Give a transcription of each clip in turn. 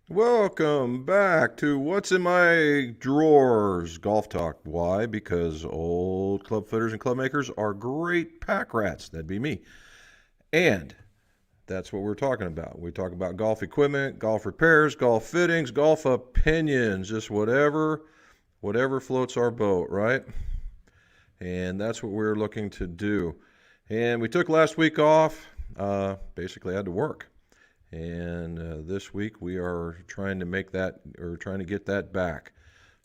Welcome back to What's in My Drawers Golf Talk. Why? Because old club fitters and club makers are great pack rats. That'd be me. And that's what we're talking about. We talk about golf equipment, golf repairs, golf fittings, golf opinions, just whatever floats our boat, right? And that's what we're looking to do. And we took last week off. Basically, I had to work. And this week we are trying to get that back.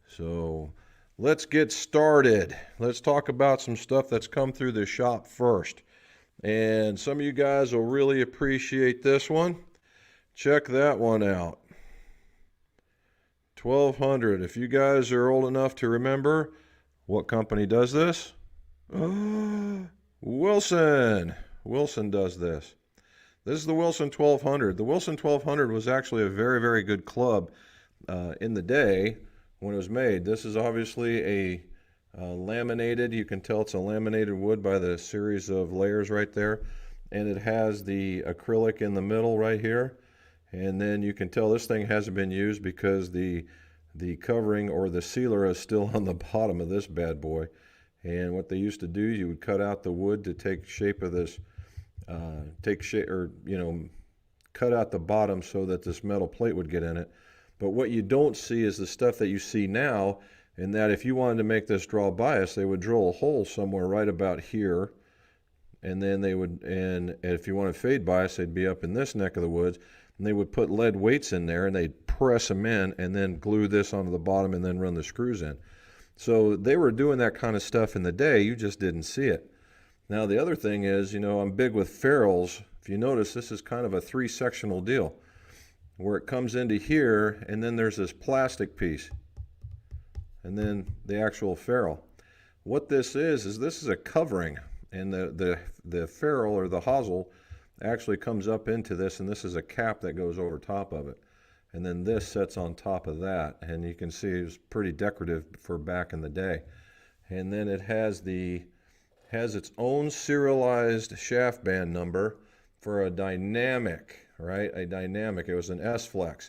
So let's get started. Let's talk about some stuff that's come through the shop first. And some of you guys will really appreciate this one. Check that one out. 1200. If you guys are old enough to remember, what company does this? Wilson. Wilson does this. This is the Wilson 1200. The Wilson 1200 was actually a very, very good club in the day when it was made. This is obviously a laminated. You can tell it's a laminated wood by the series of layers right there. And it has the acrylic in the middle right here. And then you can tell this thing hasn't been used because the covering or the sealer is still on the bottom of this bad boy. And what they used to do, you would cut out the wood to take shape of this, cut out the bottom so that this metal plate would get in it. But what you don't see is the stuff that you see now, and that if you wanted to make this draw bias, they would drill a hole somewhere right about here, and then and if you want to fade bias, they'd be up in this neck of the woods, and they would put lead weights in there, and they'd press them in, and then glue this onto the bottom, and then run the screws in. So they were doing that kind of stuff in the day, you just didn't see it. Now, the other thing is, I'm big with ferrules. If you notice, this is kind of a three-sectional deal where it comes into here, and then there's this plastic piece, and then the actual ferrule. What this is this is a covering, and the ferrule or the hosel actually comes up into this, and this is a cap that goes over top of it. And then this sits on top of that, and you can see it's pretty decorative for back in the day. And then it has its own serialized shaft band number for a dynamic, right? A dynamic. It was an S-Flex.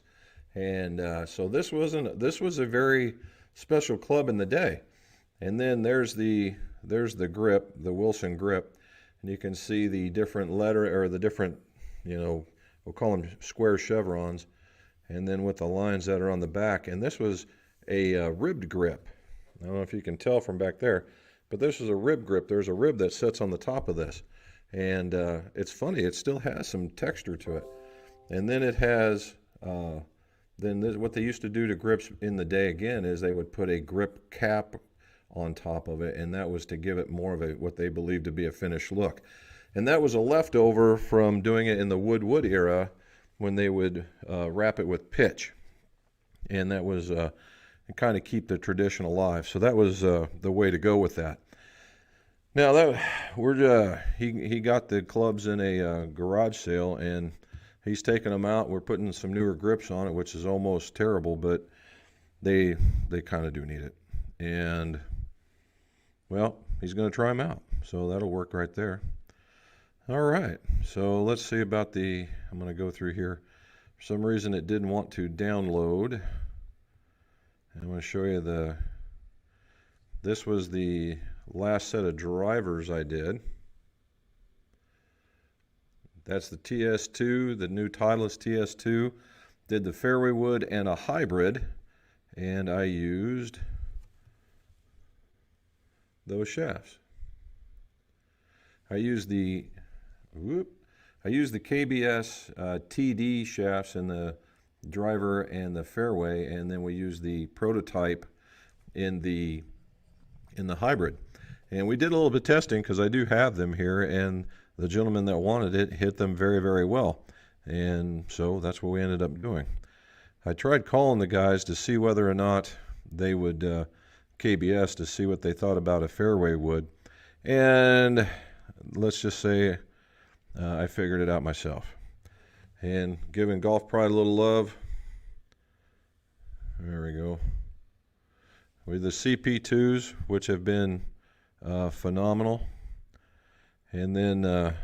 And so this was a very special club in the day. And then there's the grip, the Wilson grip. And you can see the different letter, or the different, we'll call them square chevrons. And then with the lines that are on the back. And this was a ribbed grip. I don't know if you can tell from back there, but this is a rib grip. There's a rib that sits on the top of this. And it's funny, it still has some texture to it. And then it has, what they used to do to grips in the day again is they would put a grip cap on top of it, and that was to give it more of what they believed to be a finished look. And that was a leftover from doing it in the wood era when they would wrap it with pitch. And that was kind of keep the tradition alive. So that was the way to go with that. Now he got the clubs in a garage sale, and he's taking them out. We're putting some newer grips on it, which is almost terrible, but they kind of do need it. And well, he's going to try them out, so that'll work right there. All right, so let's see about I'm going to go through here. For some reason it didn't want to download. I'm going to show you this was the last set of drivers I did. That's the Ts2, the new Titleist Ts2. Did the fairway wood and a hybrid, and I used those shafts. I used the KBS TD shafts in the driver and the fairway, and then we used the prototype in the hybrid. And we did a little bit of testing because I do have them here, and the gentleman that wanted it hit them very, very well. And so that's what we ended up doing. I tried calling the guys to see whether or not they would KBS to see what they thought about a fairway wood. And let's just say I figured it out myself. And giving Golf Pride a little love. There we go. With the CP2s, which have been phenomenal. And then,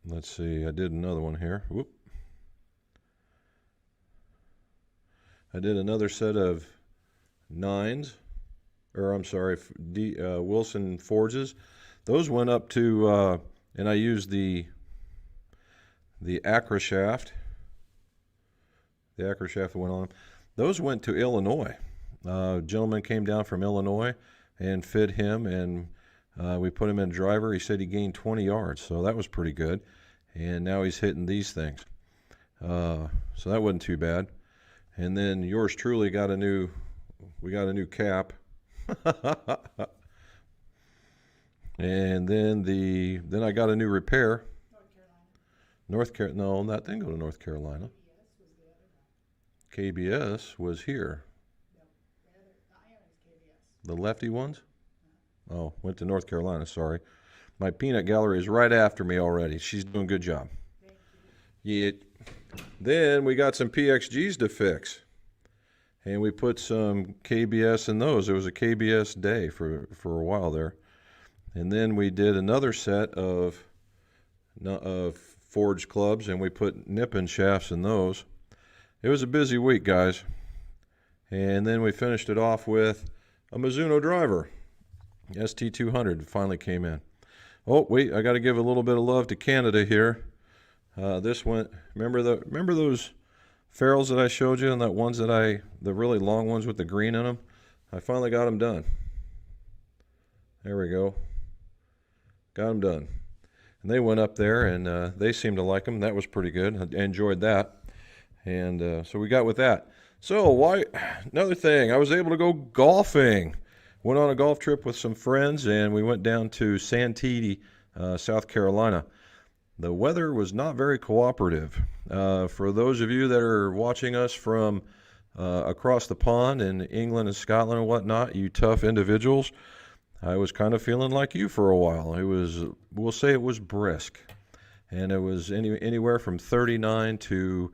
let's see, I did another one here. Whoop. I did another set of 9s, or I'm sorry, Wilson Forges. Those went up to, and I used the Acra shaft. The Acra shaft that went on. Those went to Illinois. A gentleman came down from Illinois and fit him, and we put him in driver. He said he gained 20 yards, so that was pretty good. And now he's hitting these things. So that wasn't too bad. And then yours truly got a new, we got a new cap. And then I got a new repair. North Carolina. No, that didn't go to North Carolina. KBS was here. The lefty ones? Oh, went to North Carolina, sorry. My peanut gallery is right after me already. She's doing a good job. Yeah. Then we got some PXGs to fix. And we put some KBS in those. It was a KBS day for a while there. And then we did another set of forged clubs, and we put nipping shafts in those. It was a busy week, guys. And then we finished it off with a Mizuno driver. ST200 finally came in. Oh, wait, I got to give a little bit of love to Canada here. This went, remember those Ferrules that I showed you, and that ones that the really long ones with the green in them? I finally got them done. There we go. Got them done. And they went up there, and they seemed to like them. That was pretty good. I enjoyed that. And so we got with that. So another thing, I was able to go golfing. Went on a golf trip with some friends, and we went down to Santee, South Carolina. The weather was not very cooperative. For those of you that are watching us from across the pond in England and Scotland and whatnot, you tough individuals, I was kind of feeling like you for a while. It was, we'll say it was brisk. And it was anywhere from 39 to,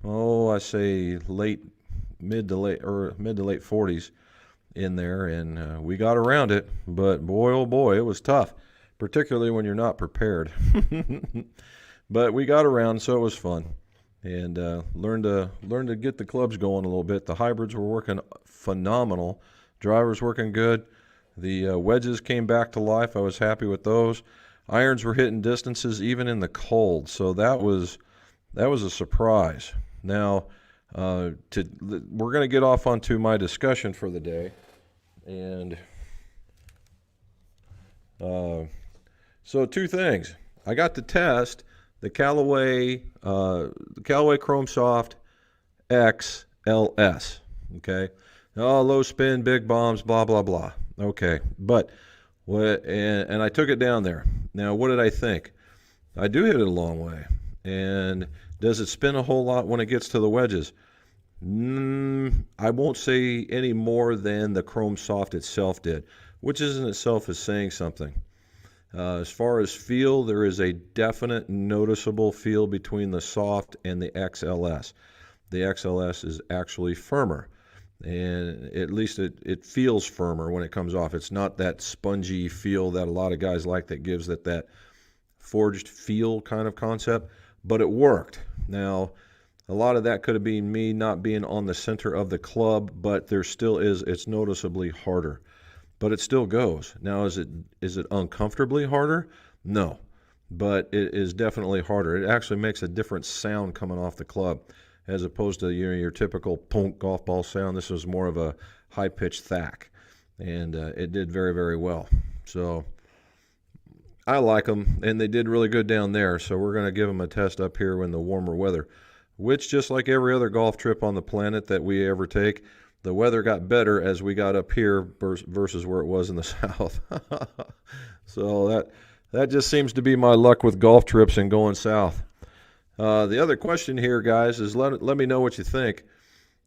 I say mid to late 40s in there, and we got around it. But boy, oh boy, it was tough, particularly when you're not prepared. But we got around, so it was fun, and learned to get the clubs going a little bit. The hybrids were working phenomenal, drivers working good. The wedges came back to life. I was happy with those. Irons were hitting distances even in the cold, so that was a surprise. Now, we're going to get off onto my discussion for the day, and so two things. I got to test the Callaway Chrome Soft XLS. Okay, low spin, big bombs, blah blah blah. Okay, but and I took it down there. Now, what did I think? I do hit it a long way, and does it spin a whole lot when it gets to the wedges? I won't say any more than the Chrome Soft itself did, which in itself is saying something. As far as feel, there is a definite noticeable feel between the Soft and the XLS. The XLS is actually firmer, and at least it feels firmer when it comes off. It's not that spongy feel that a lot of guys like that gives that forged feel kind of concept, but it worked. Now, a lot of that could have been me not being on the center of the club, but there still is, it's noticeably harder. But it still goes. Now, is it uncomfortably harder? No, but it is definitely harder. It actually makes a different sound coming off the club as opposed to your typical punk golf ball sound. This was more of a high-pitched thack, and it did very, very well. So I like them, and they did really good down there, so we're going to give them a test up here in the warmer weather, which, just like every other golf trip on the planet that we ever take, the weather got better as we got up here versus where it was in the south. So that just seems to be my luck with golf trips and going south. The other question here, guys, is let me know what you think.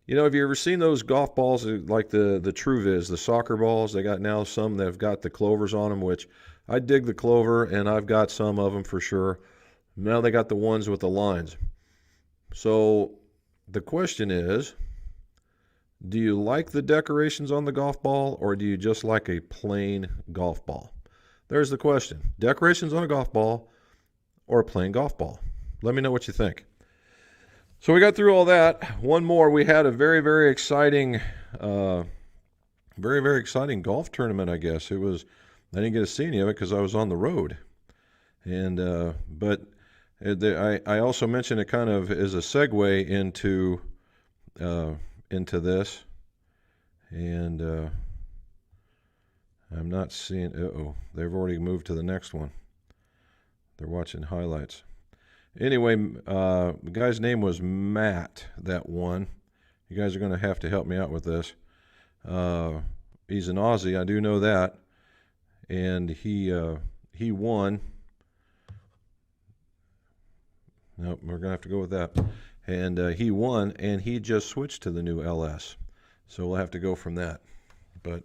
Have you ever seen those golf balls like the TruViz, the soccer balls? They got now some that have got the clovers on them, which I dig the clover, and I've got some of them for sure. Now they got the ones with the lines. So the question is, do you like the decorations on the golf ball, or do you just like a plain golf ball? there's the question. Decorations on a golf ball or a plain golf ball? Let me know what you think. So we got through all that. One more. We had a very, very exciting golf tournament, I guess. It was, I didn't get to see any of it because I was on the road. And but I also mentioned it kind of as a segue into this. And I'm not seeing, they've already moved to the next one. They're watching highlights. Anyway, the guy's name was Matt that won. You guys are going to have to help me out with this. He's an Aussie, I do know that. And he won. Nope, we're going to have to go with that. And he won, and he just switched to the new LS. So we'll have to go from that. But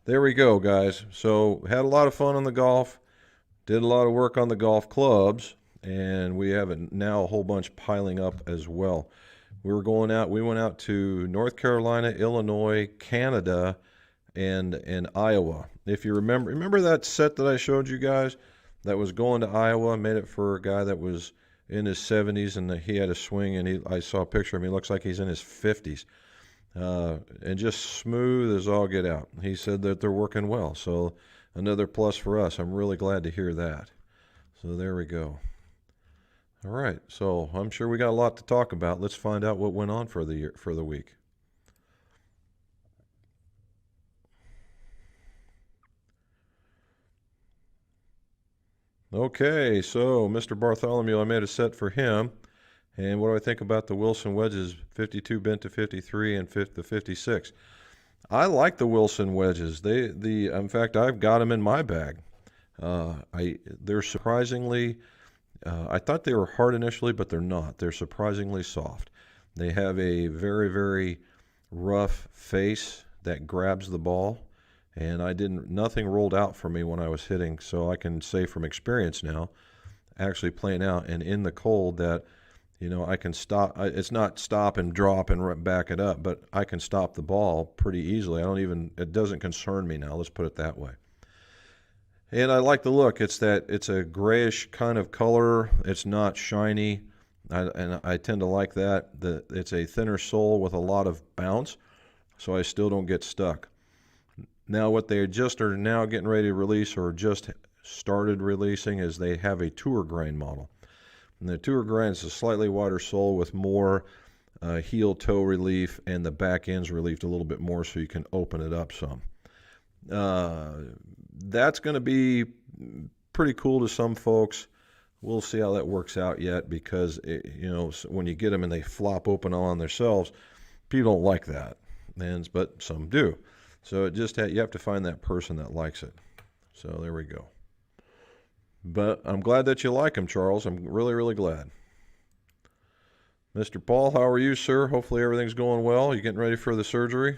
there we go, guys. So had a lot of fun on the golf. Did a lot of work on the golf clubs. And we have now a whole bunch piling up as well. We went out to North Carolina, Illinois, Canada, and Iowa. If you remember that set that I showed you guys that was going to Iowa? I made it for a guy that was in his 70s, and he had a swing, and I saw a picture of him. He looks like he's in his 50s. And just smooth as all get out. He said that they're working well. So another plus for us. I'm really glad to hear that. So there we go. All right, so I'm sure we got a lot to talk about. Let's find out what went on for the week. Okay, so Mr. Bartholomew, I made a set for him. And what do I think about the Wilson wedges, 52 bent to 53 and the 56? I like the Wilson wedges. In fact, I've got them in my bag. They're surprisingly. I thought they were hard initially, but they're not. They're surprisingly soft. They have a very, very rough face that grabs the ball, and nothing rolled out for me when I was hitting, so I can say from experience now, actually playing out and in the cold that, I can stop. It's not stop and drop and back it up, but I can stop the ball pretty easily. It doesn't concern me now. Let's put it that way. And I like the look. It's a grayish kind of color. It's not shiny, and I tend to like that. It's a thinner sole with a lot of bounce, so I still don't get stuck. Now, what they just are now getting ready to release, or just started releasing, is they have a tour grain model. And the tour grain is a slightly wider sole with more heel toe relief, and the back end's relieved a little bit more, so you can open it up some. That's going to be pretty cool to some folks. We'll see how that works out yet, because when you get them and they flop open on themselves, people don't like that, but some do. So you have to find that person that likes it. So there we go. But I'm glad that you like them, Charles. I'm really, really glad. Mr. Paul, how are you, sir? Hopefully everything's going well. You getting ready for the surgery?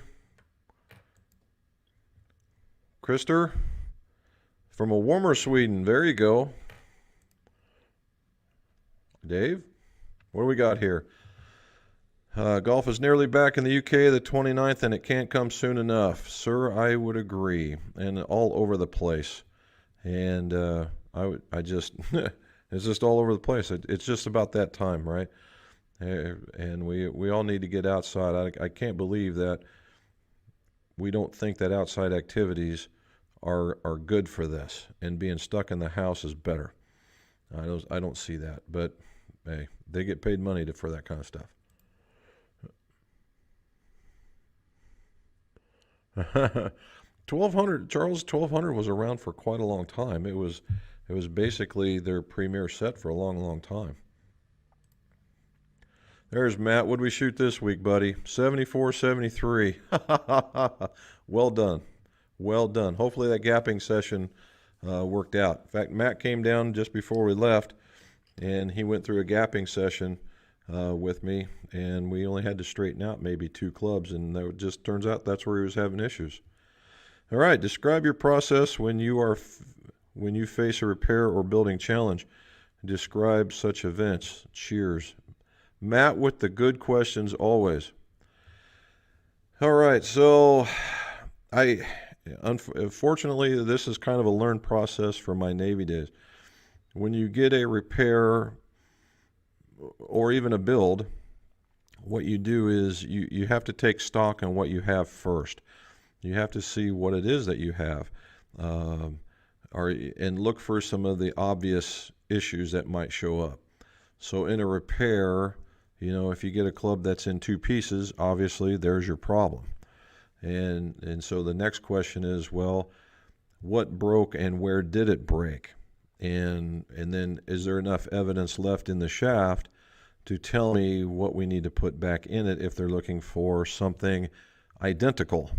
Krister, from a warmer Sweden. There you go. Dave, what do we got here? Golf is nearly back in the UK the 29th, and it can't come soon enough. Sir, I would agree. And all over the place. And it's just all over the place. It's just about that time, right? And we all need to get outside. I can't believe that we don't think that outside activities are good for this, and being stuck in the house is better. I don't see that, but hey, they get paid money for that kind of stuff. Charles, 1200 was around for quite a long time. It was basically their premier set for a long, long time. There's Matt. What did we shoot this week, buddy? 74, 73. Well done. Well done. Hopefully that gapping session worked out. In fact, Matt came down just before we left, and he went through a gapping session with me, and we only had to straighten out maybe 2 clubs, and it just turns out that's where he was having issues. All right, describe your process when you face a repair or building challenge. Describe such events. Cheers. Matt with the good questions always. All right, so Unfortunately, this is kind of a learned process from my Navy days. When you get a repair or even a build, what you do is you have to take stock on what you have first. You have to see what it is that you have, and look for some of the obvious issues that might show up. So in a repair, if you get a club that's in two pieces, obviously there's your problem. And so the next question is, well, what broke and where did it break? And then is there enough evidence left in the shaft to tell me what we need to put back in it if they're looking for something identical,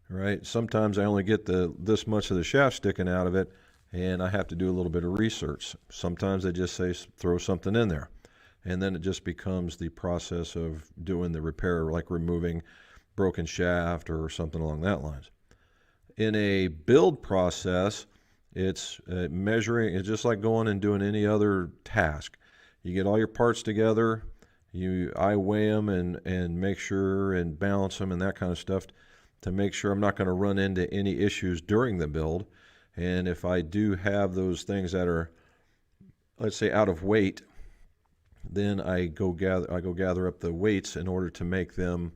right? Sometimes I only get this much of the shaft sticking out of it, and I have to do a little bit of research. Sometimes they just say throw something in there, and then it just becomes the process of doing the repair, like removing broken shaft or something along that lines. In a build process, it's measuring. It's just like going and doing any other task. You get all your parts together, I weigh them and make sure and balance them and that kind of stuff to make sure I'm not going to run into any issues during the build. And if I do have those things that are, let's say, out of weight, then I go gather up the weights in order to make them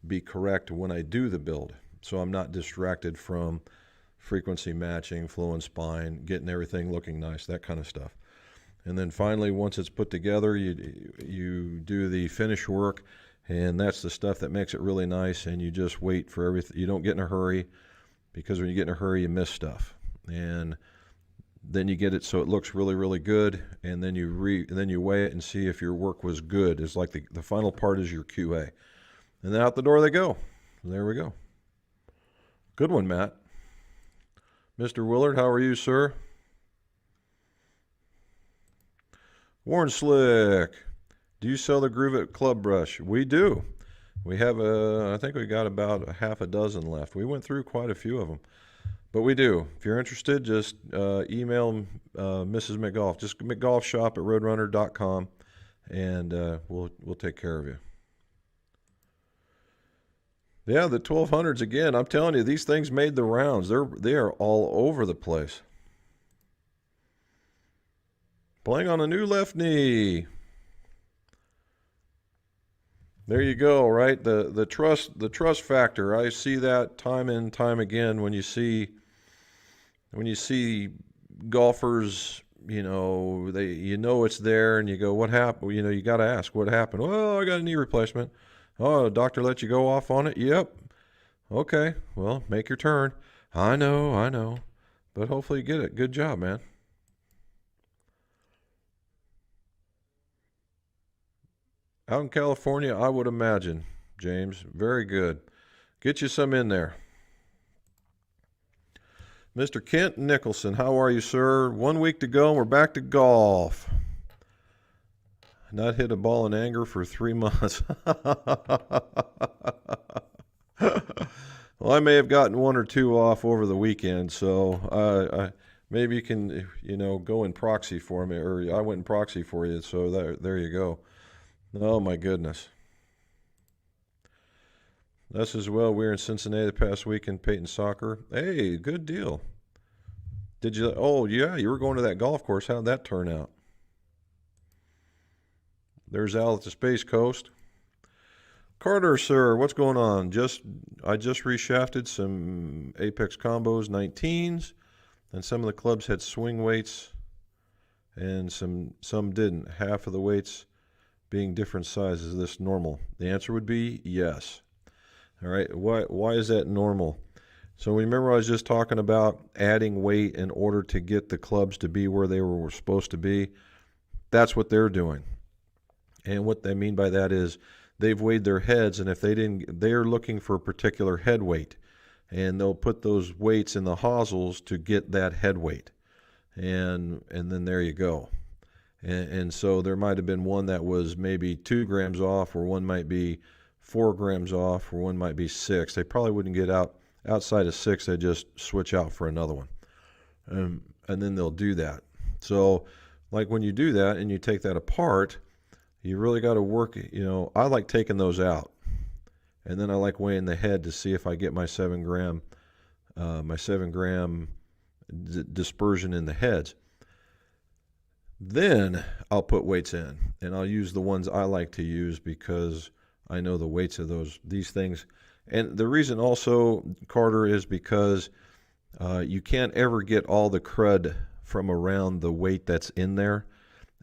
be correct when I do the build. So I'm not distracted from frequency matching, flow and spine, getting everything looking nice, that kind of stuff. And then finally, once it's put together, you do the finish work, and that's the stuff that makes it really nice, and you just wait for everything. You don't get in a hurry, because when you get in a hurry, you miss stuff. And then you get it so it looks really, really good, and then you weigh it and see if your work was good. It's like the final part is your QA. And then out the door they go. There we go. Good one, Matt. Mr. Willard, how are you, sir? Warren Slick, do you sell the Groove It club brush? We do. We have I think we got about a half a dozen left. We went through quite a few of them, but we do. If you're interested, just email Mrs. McGolf. Just McGolfshop@roadrunner.com, and we'll take care of you. Yeah, the 1200s again. I'm telling you, these things made the rounds. They are all over the place. Playing on a new left knee. There you go, right? The trust factor. I see that time and time again when you see golfers, it's there, and you go, what happened? You got to ask what happened. Oh, I got a knee replacement. Oh, doctor let you go off on it? Yep. Okay, well, make your turn. I know. But hopefully you get it. Good job, man. Out in California, I would imagine, James. Very good. Get you some in there. Mr. Kent Nicholson, how are you, sir? 1 week to go, and we're back to golf. Not hit a ball in anger for 3 months. Well, I may have gotten one or two off over the weekend, so maybe you can, go in proxy for me, or I went in proxy for you, so there you go. Oh, my goodness. Us as well. We were in Cincinnati the past weekend, Peyton Soccer. Hey, good deal. Did you? Oh, yeah, you were going to that golf course. How'd that turn out? There's Al at the Space Coast. Carter, sir, what's going on? I just reshafted some Apex combos 19s, and some of the clubs had swing weights, and some didn't. Half of the weights being different sizes. Is this normal? The answer would be yes. All right. Why is that normal? So remember I was just talking about adding weight in order to get the clubs to be where they were supposed to be. That's what they're doing. And what they mean by that is they've weighed their heads, and if they're looking for a particular head weight, and they'll put those weights in the hosels to get that head weight. And then there you go. And so there might have been one that was maybe 2 grams off, or one might be 4 grams off, or one might be 6. They probably wouldn't get outside of 6. They'd just switch out for another one. And then they'll do that. So like when you do that and you take that apart, you really got to work, I like taking those out. And then I like weighing the head to see if I get my 7 gram my 7-gram dispersion in the heads. Then I'll put weights in, and I'll use the ones I like to use because I know the weights of these things. And the reason also, Carter, is because you can't ever get all the crud from around the weight that's in there,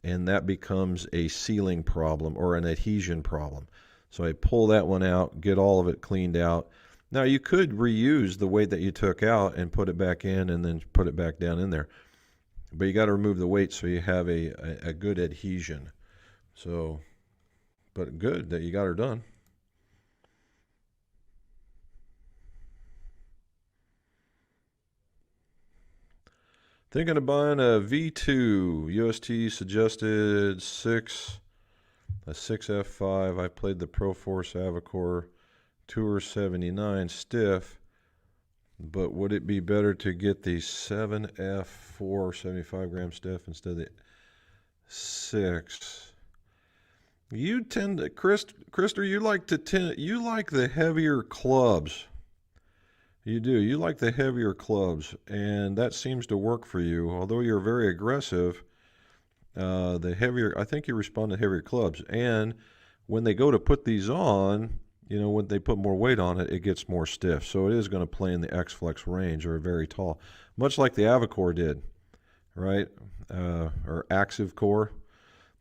and that becomes a sealing problem or an adhesion problem. So I pull that one out, get all of it cleaned out. Now you could reuse the weight that you took out and put it back in and then put it back down in there. But you got to remove the weight so you have a good adhesion. So, but good that you got her done. Thinking of buying a V2 UST suggested 6, a 6F5. I played the Pro Force Avacor Tour 79 stiff, but would it be better to get the 7F4 75 gram stiff instead of the 6? You tend to, Krister, you like the heavier clubs. You do. You like the heavier clubs, and that seems to work for you. Although you're very aggressive, the heavier, I think you respond to heavier clubs. And when they go to put these on, you know, when they put more weight on it, it gets more stiff. So it is going to play in the X-Flex range or very tall, much like the Avacor did, right? Or Active Core.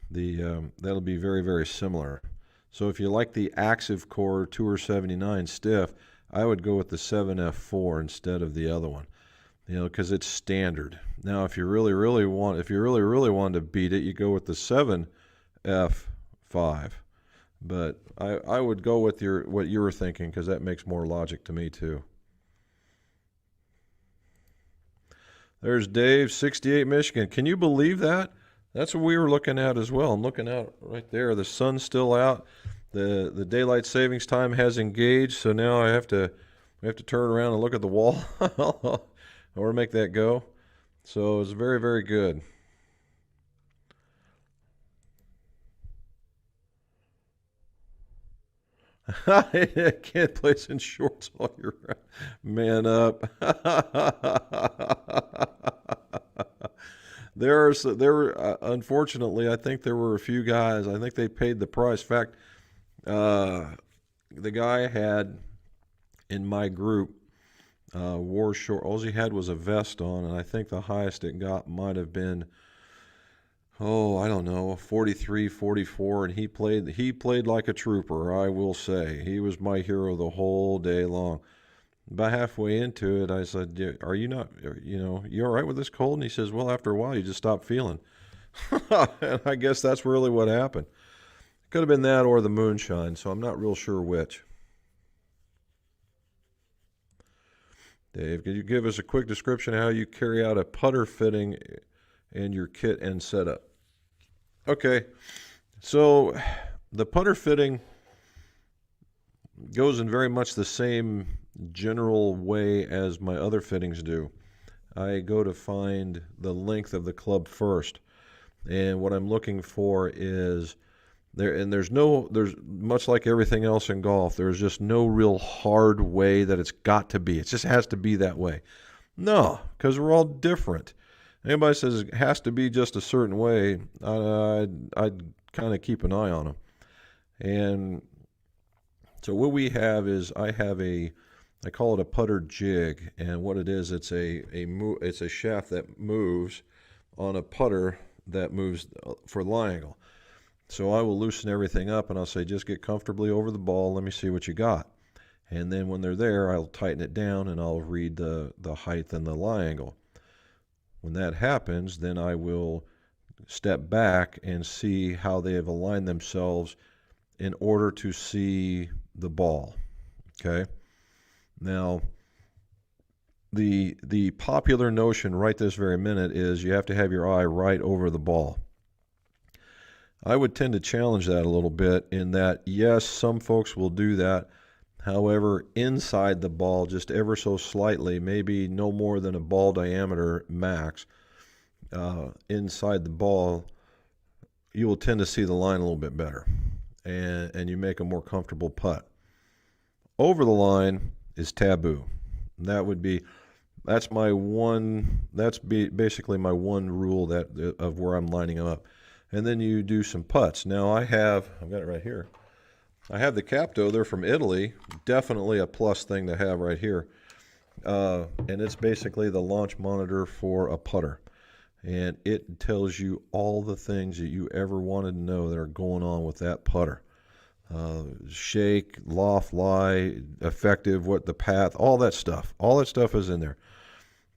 That'll be very, very similar. So if you like the Active Core Tour 79 stiff, I would go with the 7F4 instead of the other one, you know, because it's standard. Now, if you really wanted to beat it, you go with the 7F5. But I would go with what you were thinking because that makes more logic to me too. There's Dave, 68 Michigan. Can you believe that? That's what we were looking at as well. I'm looking out right there. The sun's still out. The daylight savings time has engaged, so now we have to turn around and look at the wall or make that go. So it's very, very good. I can't place in shorts all year round. Man up. Unfortunately, I think there were a few guys. I think they paid the price. In fact, the guy had in my group wore short. All he had was a vest on, and I think the highest it got might have been, I don't know, 43, 44, and he played like a trooper, I will say. He was my hero the whole day long. About halfway into it, I said, "Are you not, you all right with this cold?" And he says, "Well, after a while, you just stop feeling." And I guess that's really what happened. Could have been that or the moonshine, so I'm not real sure which. Dave, could you give us a quick description of how you carry out a putter fitting in your kit and setup? Okay, so the putter fitting goes in very much the same general way as my other fittings do. I go to find the length of the club first, and what I'm looking for is there's much like everything else in golf, there's just no real hard way that it's got to be. It just has to be that way. No, because we're all different. Anybody says it has to be just a certain way, I'd kind of keep an eye on them. And so what we have is I call it a putter jig, and what it is, it's a shaft that moves on a putter that moves for lie angle. So I will loosen everything up and I'll say, just get comfortably over the ball. Let me see what you got. And then when they're there, I'll tighten it down and I'll read the height and the lie angle. When that happens, then I will step back and see how they have aligned themselves in order to see the ball. Okay. Now, the popular notion right this very minute is you have to have your eye right over the ball. I would tend to challenge that a little bit in that, yes, some folks will do that. However, inside the ball, just ever so slightly, maybe no more than a ball diameter max, inside the ball, you will tend to see the line a little bit better, and you make a more comfortable putt. Over the line is taboo. That would be, That's my one. That's basically my one rule that of where I'm lining them up. And then you do some putts. Now I've got it right here. I have the Capto. They're from Italy. Definitely a plus thing to have right here. And it's basically the launch monitor for a putter. And it tells you all the things that you ever wanted to know that are going on with that putter. Shake, loft, lie, effective, what the path, all that stuff. All that stuff is in there.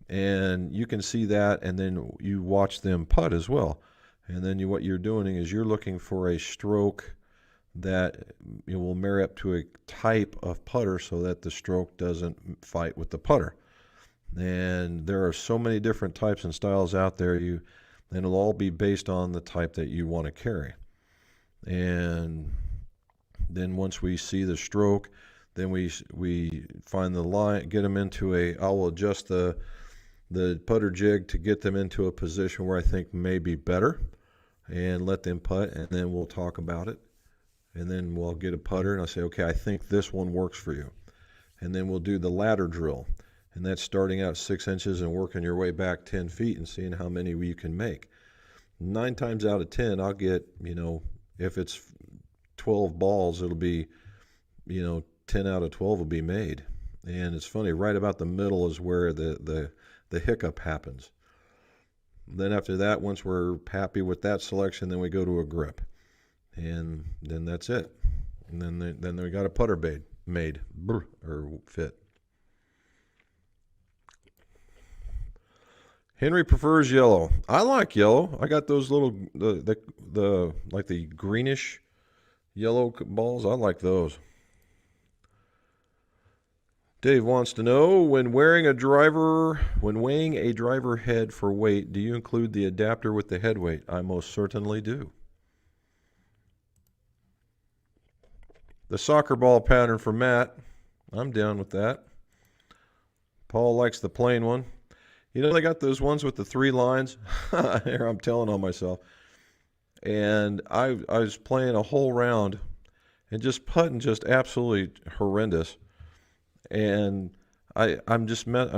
And you can see that, and then you watch them putt as well. And then what you're doing is you're looking for a stroke that will marry up to a type of putter so that the stroke doesn't fight with the putter. And there are so many different types and styles out there. And it'll all be based on the type that you want to carry. And then once we see the stroke, then we find the line, get them into I will adjust the putter jig to get them into a position where I think may be better, and let them putt, and then we'll talk about it. And then we'll get a putter, and I'll say, okay, I think this one works for you. And then we'll do the ladder drill. And that's starting out 6 inches and working your way back 10 feet and seeing how many you can make. 9 times out of 10, I'll get, if it's 12 balls, it'll be, 10 out of 12 will be made. And it's funny, right about the middle is where the hiccup happens. Then after that, once we're happy with that selection, then we go to a grip. And then that's it. And then we got a putter made or fit. Henry prefers yellow. I like yellow. I got those little the like the greenish yellow balls. I like those. Dave wants to know, when weighing a driver head for weight, do you include the adapter with the head weight? I most certainly do. The soccer ball pattern for Matt, I'm down with that. Paul likes the plain one. They got those ones with the 3 lines. Here, I'm telling on myself. And I was playing a whole round and just putting just absolutely horrendous. And I'm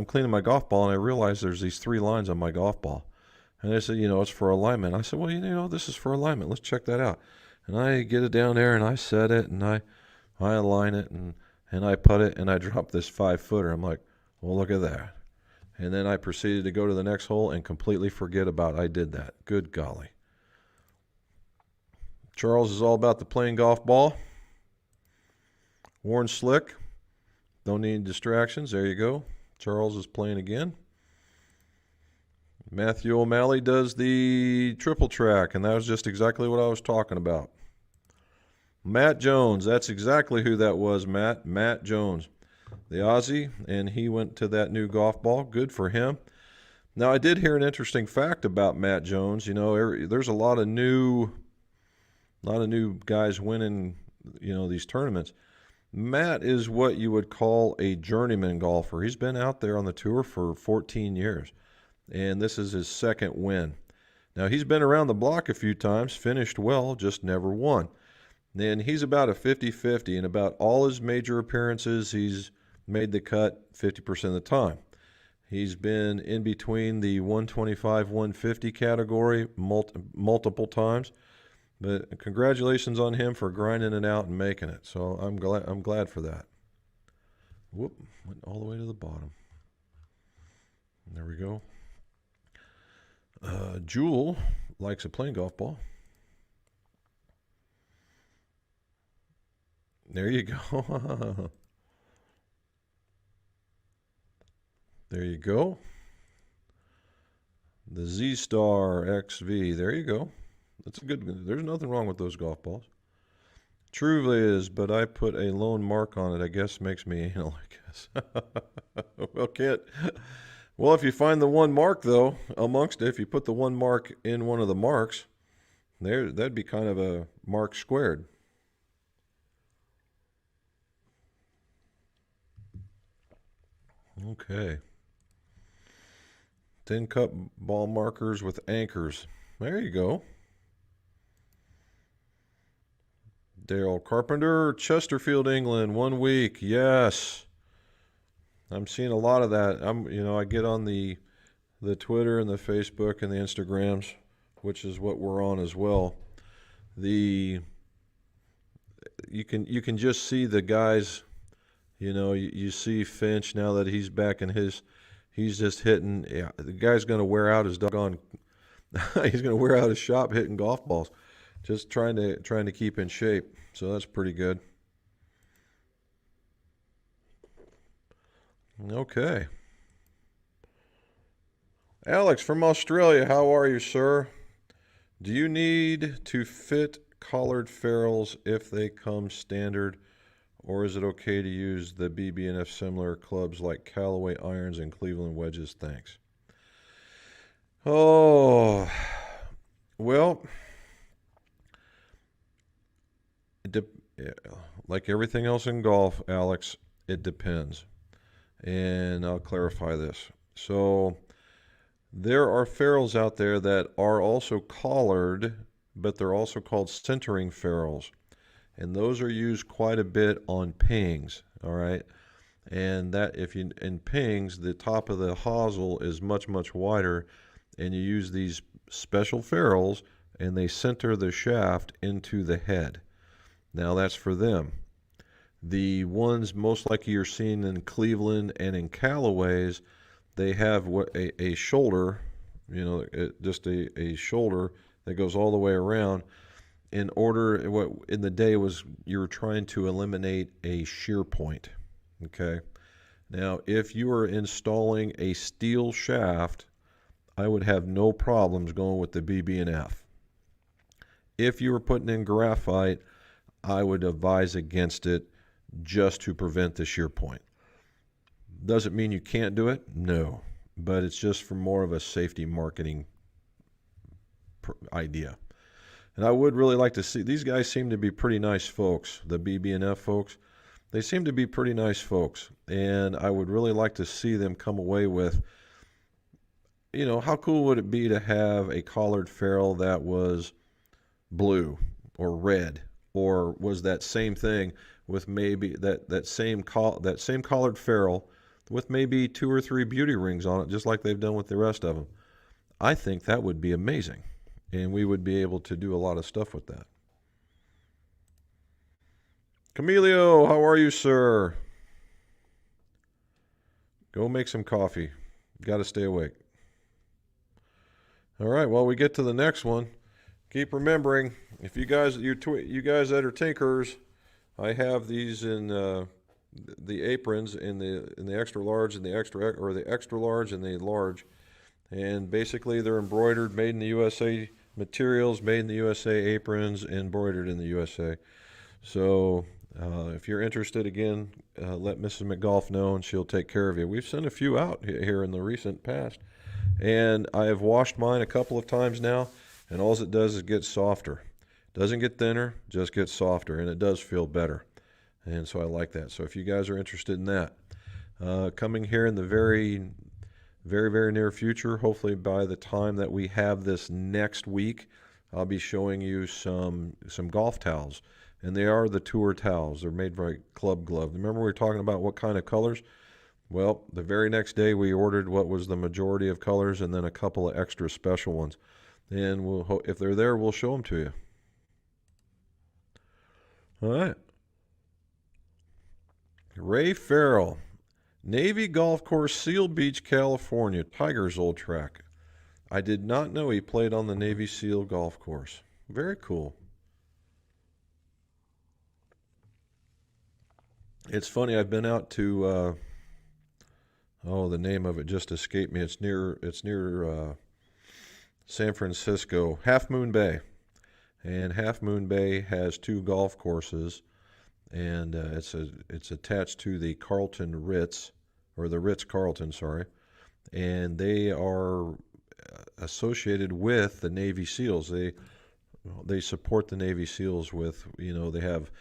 cleaning my golf ball, and I realized there's these 3 lines on my golf ball. And they said, it's for alignment. I said, well, this is for alignment. Let's check that out. And I get it down there, and I set it, and I align it, and I putt it, and I drop this 5-footer. I'm like, well, look at that. And then I proceeded to go to the next hole and completely forget about I did that. Good golly. Charles is all about the plain golf ball. Worn slick. Don't need distractions. There you go. Charles is playing again. Matthew O'Malley does the triple track, and that was just exactly what I was talking about. Matt Jones, that's exactly who that was, Matt. Matt Jones, the Aussie, and he went to that new golf ball. Good for him. Now, I did hear an interesting fact about Matt Jones. There's a lot of new guys winning, these tournaments. Matt is what you would call a journeyman golfer. He's been out there on the tour for 14 years, and this is his 2nd win. Now, he's been around the block a few times, finished well, just never won. Then he's about a 50-50. In about all his major appearances, he's made the cut 50% of the time. He's been in between the 125, 150 category multiple times. But congratulations on him for grinding it out and making it. So I'm glad for that. Whoop, went all the way to the bottom. There we go. Jewel likes a plain golf ball. There you go. There you go. The Z-Star XV. There you go. That's a good. There's nothing wrong with those golf balls. Truly is, but I put a lone mark on it. I guess makes me anal, I guess. Well, Kit. Well, if you find the one mark, though, amongst it, if you put the one mark in one of the marks, that'd be kind of a mark squared. Okay. Tin cup ball markers with anchors. There you go. Dale Carpenter, Chesterfield, England, 1 week. Yes. I'm seeing a lot of that. I get on the Twitter and the Facebook and the Instagrams, which is what we're on as well. You can just see the guys. You see Finch now that he's back in he's just hitting. Yeah, the guy's going to wear out his doggone. He's going to wear out his shop hitting golf balls, just trying to keep in shape. So that's pretty good. Okay. Alex from Australia, how are you, sir? Do you need to fit collared ferrules if they come standard, or is it okay to use the BB&F similar clubs like Callaway irons and Cleveland wedges? Thanks. Oh, well, like everything else in golf, Alex, it depends. And I'll clarify this. So there are ferrules out there that are also collared, but they're also called centering ferrules. And those are used quite a bit on pings, all right? And that in pings, the top of the hosel is much, much wider, and you use these special ferrules, and they center the shaft into the head. Now that's for them. The ones most likely you're seeing in Cleveland and in Callaways, they have a shoulder, just a shoulder that goes all the way around. What in the day was you were trying to eliminate a shear point. Okay. Now, if you are installing a steel shaft, I would have no problems going with the BB&F. If you were putting in graphite, I would advise against it just to prevent the shear point. Does it mean you can't do it? No, but it's just for more of a safety marketing idea. And I would really like to see, these guys seem to be pretty nice folks, the BB&F folks. They seem to be pretty nice folks, and I would really like to see them come away with, how cool would it be to have a collared ferrule that was blue or red, or was that same thing with maybe that same collared ferrule with maybe 2 or 3 beauty rings on it, just like they've done with the rest of them. I think that would be amazing, and we would be able to do a lot of stuff with that. Camilio, how are you, sir? Go make some coffee. Got to stay awake. All right, well, we get to the next one. Keep remembering, if you guys that are tinkers, I have these in the aprons in the extra large and the extra large and the large, and basically they're embroidered, made in the USA materials, made in the USA aprons, embroidered in the USA. So if you're interested, again, let Mrs. McGolf know, and she'll take care of you. We've sent a few out here in the recent past, and I have washed mine a couple of times now, and all it does is get softer. Doesn't get thinner, just gets softer, and it does feel better. And so I like that. So if you guys are interested in that, coming here in the very, very, very near future, hopefully by the time that we have this next week, I'll be showing you some golf towels. And they are the tour towels. They're made by Club Glove. Remember we were talking about what kind of colors? Well, the very next day we ordered what was the majority of colors and then a couple of extra special ones. And if they're there, we'll show them to you. All right. Ray Farrell, Navy Golf Course, Seal Beach, California, Tiger's old track. I did not know he played on the Navy SEAL Golf Course. Very cool. It's funny, I've been out to, the name of it just escaped me. It's near San Francisco, Half Moon Bay. And Half Moon Bay has 2 golf courses, and it's attached to the Carlton Ritz, or the Ritz-Carlton, sorry. And they are associated with the Navy SEALs. They support the Navy SEALs with, they have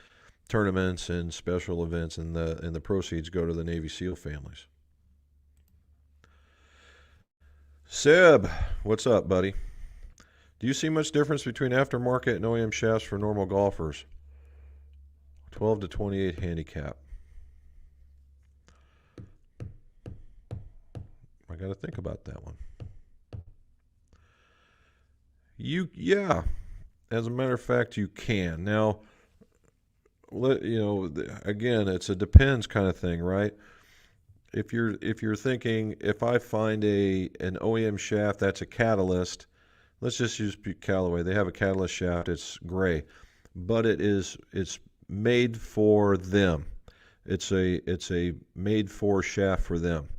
tournaments and special events, and the proceeds go to the Navy SEAL families. Seb, what's up, buddy? Do you see much difference between aftermarket and OEM shafts for normal golfers? 12 to 28 handicap. I got to think about that one. Yeah. As a matter of fact, you can. Now, again, it's a depends kind of thing, right? If you're thinking, if I find an OEM shaft that's a Catalyst, let's just use Callaway. They have a Catalyst shaft. It's gray, but it's made for them. It's a made for shaft for them.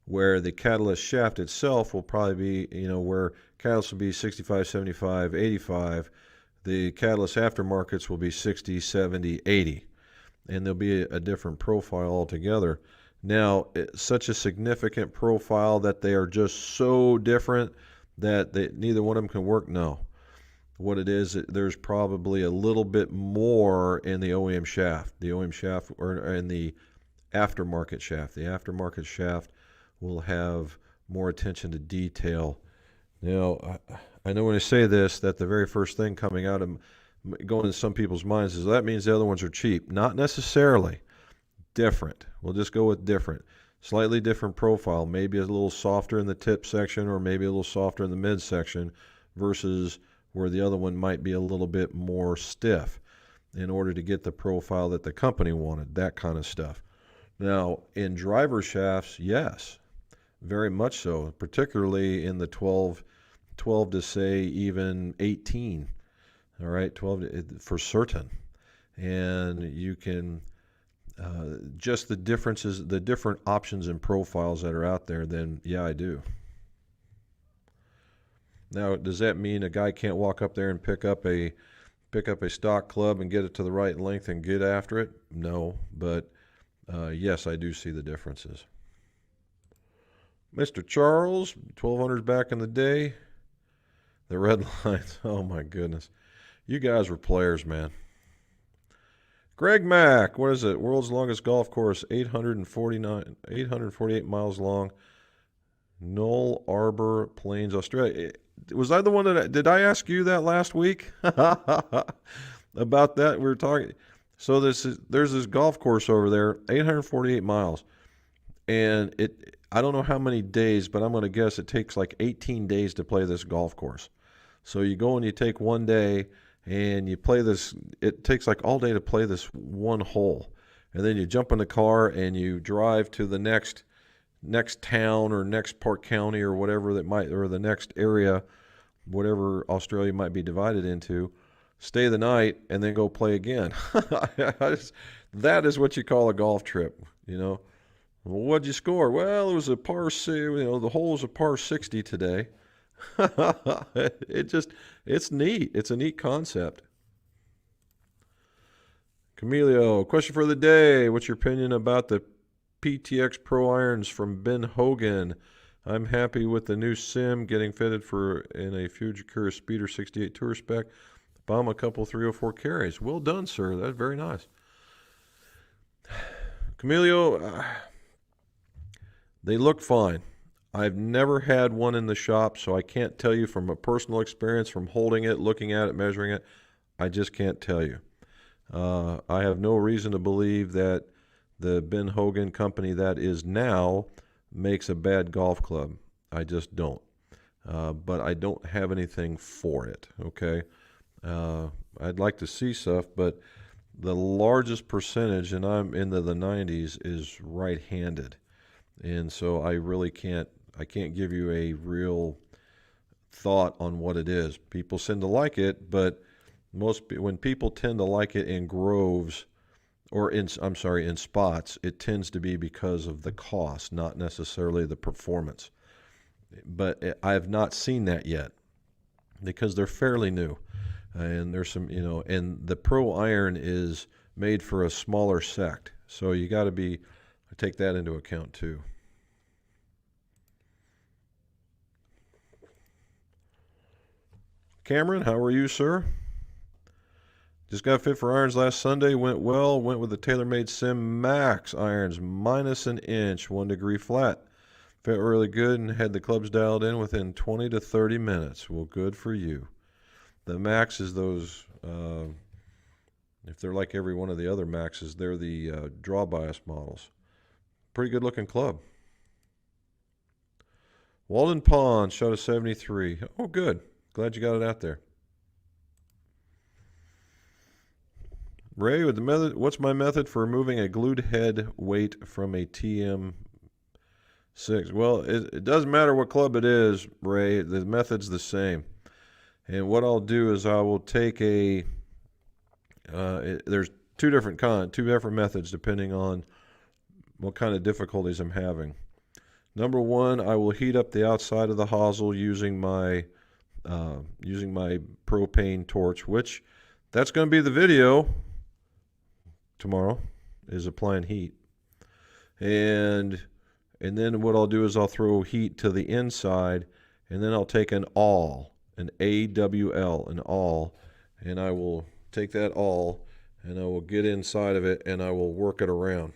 Where the Catalyst shaft itself will probably be, where Catalyst will be 65, 75, 85. The Catalyst aftermarkets will be 60, 70, 80. And there'll be a different profile altogether. Now, it's such a significant profile that they are just so different that neither one of them can work? No. What it is, there's probably a little bit more in the OEM shaft. The OEM shaft, or in the aftermarket shaft. The aftermarket shaft will have more attention to detail. Now, I know when I say this, that the very first thing coming out of going into some people's minds is that means the other ones are cheap. Not necessarily. Different. We'll just go with different. Slightly different profile. Maybe a little softer in the tip section, or maybe a little softer in the mid section, versus where the other one might be a little bit more stiff in order to get the profile that the company wanted, that kind of stuff. Now, in driver shafts, yes, very much so, particularly in the 12 to say even 18, all right, 12 for certain. And you can, just the differences, the different options and profiles that are out there, then yeah, I do. Now, does that mean a guy can't walk up there and pick up a stock club and get it to the right length and get after it? No, but yes, I do see the differences. Mr. Charles, 1200s back in the day. The red lines, oh my goodness. You guys were players, man. Greg Mack, what is it? World's longest golf course, 848 miles long. Knoll Arbor Plains, Australia. Was I the one did I ask you that last week? About that? We were talking. So there's this golf course over there, 848 miles. And I don't know how many days, but I'm going to guess it takes like 18 days to play this golf course. So you go and you take one day and you play this. It takes like all day to play this one hole. And then you jump in the car and you drive to the next town or next Park County or whatever or the next area, whatever Australia might be divided into, stay the night and then go play again. That is what you call a golf trip, Well, what'd you score? Well, it was a par, the hole was a par 60 today. It's neat. It's a neat concept. Camilio, question for the day. What's your opinion about the PTX Pro irons from Ben Hogan? I'm happy with the new sim getting fitted in a Fujikura Speeder 68 Tour spec. Bomb a couple 304 carries. Well done, sir. That's very nice. Camilio, they look fine. I've never had one in the shop, so I can't tell you from a personal experience, from holding it, looking at it, measuring it. I just can't tell you. I have no reason to believe that the Ben Hogan company that is now makes a bad golf club. I just don't. But I don't have anything for it, okay? I'd like to see stuff, but the largest percentage, and I'm into the 90s, is right-handed. And so I can't give you a real thought on what it is. People tend to like it, but when people tend to like it in groves, or in spots, it tends to be because of the cost, not necessarily the performance. But I have not seen that yet because they're fairly new. And there's some, and the Pro Iron is made for a smaller sect. So you got to take that into account too. Cameron, how are you, sir? Just got fit for irons last Sunday. Went well. Went with the TaylorMade Sim Max irons, minus an inch, 1 degree flat. Felt really good and had the clubs dialed in within 20 to 30 minutes. Well, good for you. The Max is those, if they're like every one of the other Maxes, they're the draw bias models. Pretty good looking club. Walden Pond shot a 73. Oh, good. Glad you got it out there. Ray, with the method, what's my method for removing a glued head weight from a TM6? Well, it doesn't matter what club it is, Ray. The method's the same. And what I'll do is I will take a. There's two different methods depending on what kind of difficulties I'm having. Number one, I will heat up the outside of the hosel using my propane torch, which that's going to be the video tomorrow, is applying heat. And then what I'll do is I'll throw heat to the inside, and then I'll take an awl, an AWL, an awl, and I will take that awl and I will get inside of it and I will work it around.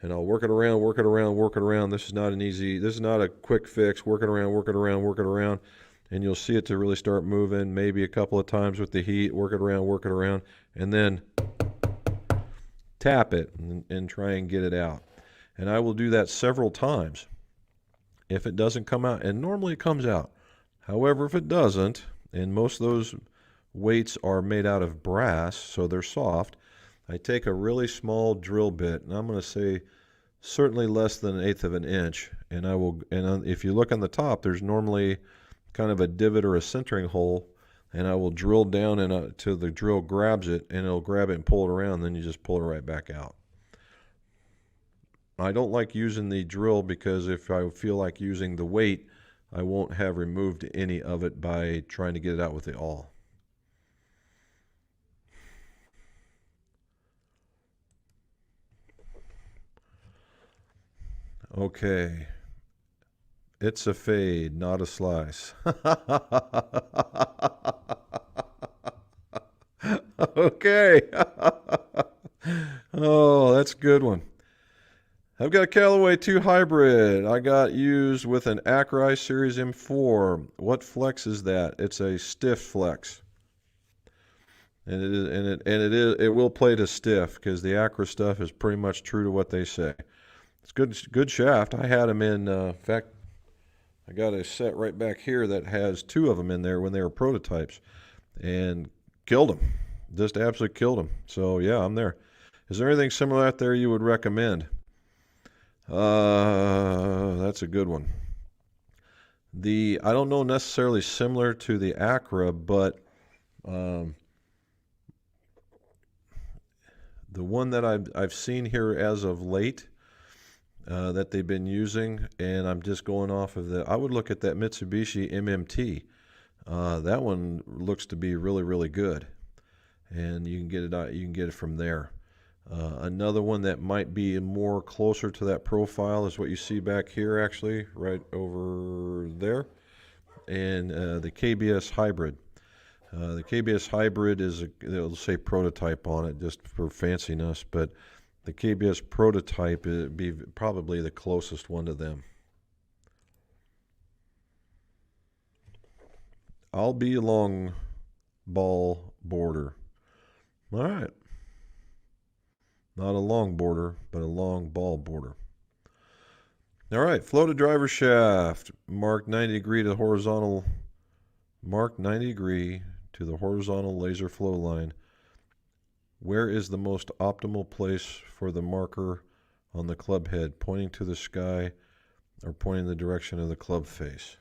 And I'll work it around, work it around, work it around. This is not a quick fix. Work it around, work it around, work it around. And you'll see it to really start moving, maybe a couple of times with the heat, work it around, and then tap it and try and get it out. And I will do that several times. If it doesn't come out, and normally it comes out. However, if it doesn't, and most of those weights are made out of brass, so they're soft, I take a really small drill bit, and I'm going to say certainly less than 1/8 of an inch, and if you look on the top, there's normally kind of a divot or a centering hole, and I will drill down till the drill grabs it, and it'll grab it and pull it around, then you just pull it right back out. I don't like using the drill because if I feel like using the weight, I won't have removed any of it by trying to get it out with the awl. Okay. It's a fade, not a slice. Okay. Oh, that's a good one. I've got a Callaway 2 hybrid. I got used with an Acri Series M4. What flex is that? It's a stiff flex. And it will play to stiff because the Acri stuff is pretty much true to what they say. It's good shaft. I had them in fact, I got a set right back here that has 2 of them in there when they were prototypes, and killed them. Just absolutely killed them. So yeah, I'm there. Is there anything similar out there you would recommend? That's a good one. I don't know necessarily similar to the Acra, but the one that I've seen here as of late that they've been using, and I'm just going off of I would look at that Mitsubishi MMT. That one looks to be really, really good, and you can get it out. You can get it from there. Another one that might be more closer to that profile is what you see back here, actually, right over there, and the KBS Hybrid. The KBS Hybrid is it'll say prototype on it just for fanciness, but the KBS Prototype would be probably the closest one to them. I'll be along ball border. All right. Not a long border, but a long ball border. All right, floated driver shaft, marked 90 degree to the horizontal, marked 90 degree to the horizontal laser flow line. Where is the most optimal place for the marker on the club head, pointing to the sky or pointing the direction of the club face?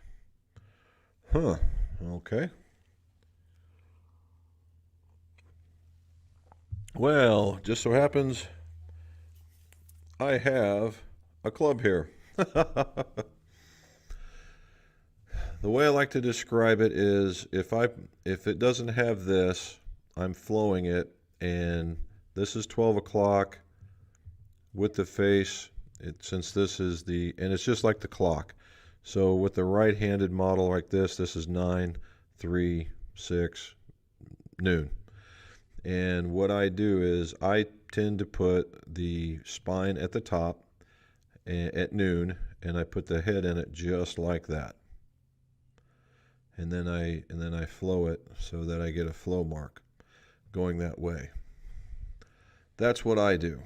Huh, okay. Well, just so happens I have a club here. The way I like to describe it is if it doesn't have this, I'm flowing it, and this is 12 o'clock with the face, since this is and it's just like the clock. So with the right-handed model like this is 9, 3, 6, noon. And what I do is I tend to put the spine at the top at noon, and I put the head in it just like that. And then I flow it so that I get a flow mark going that way. That's what I do.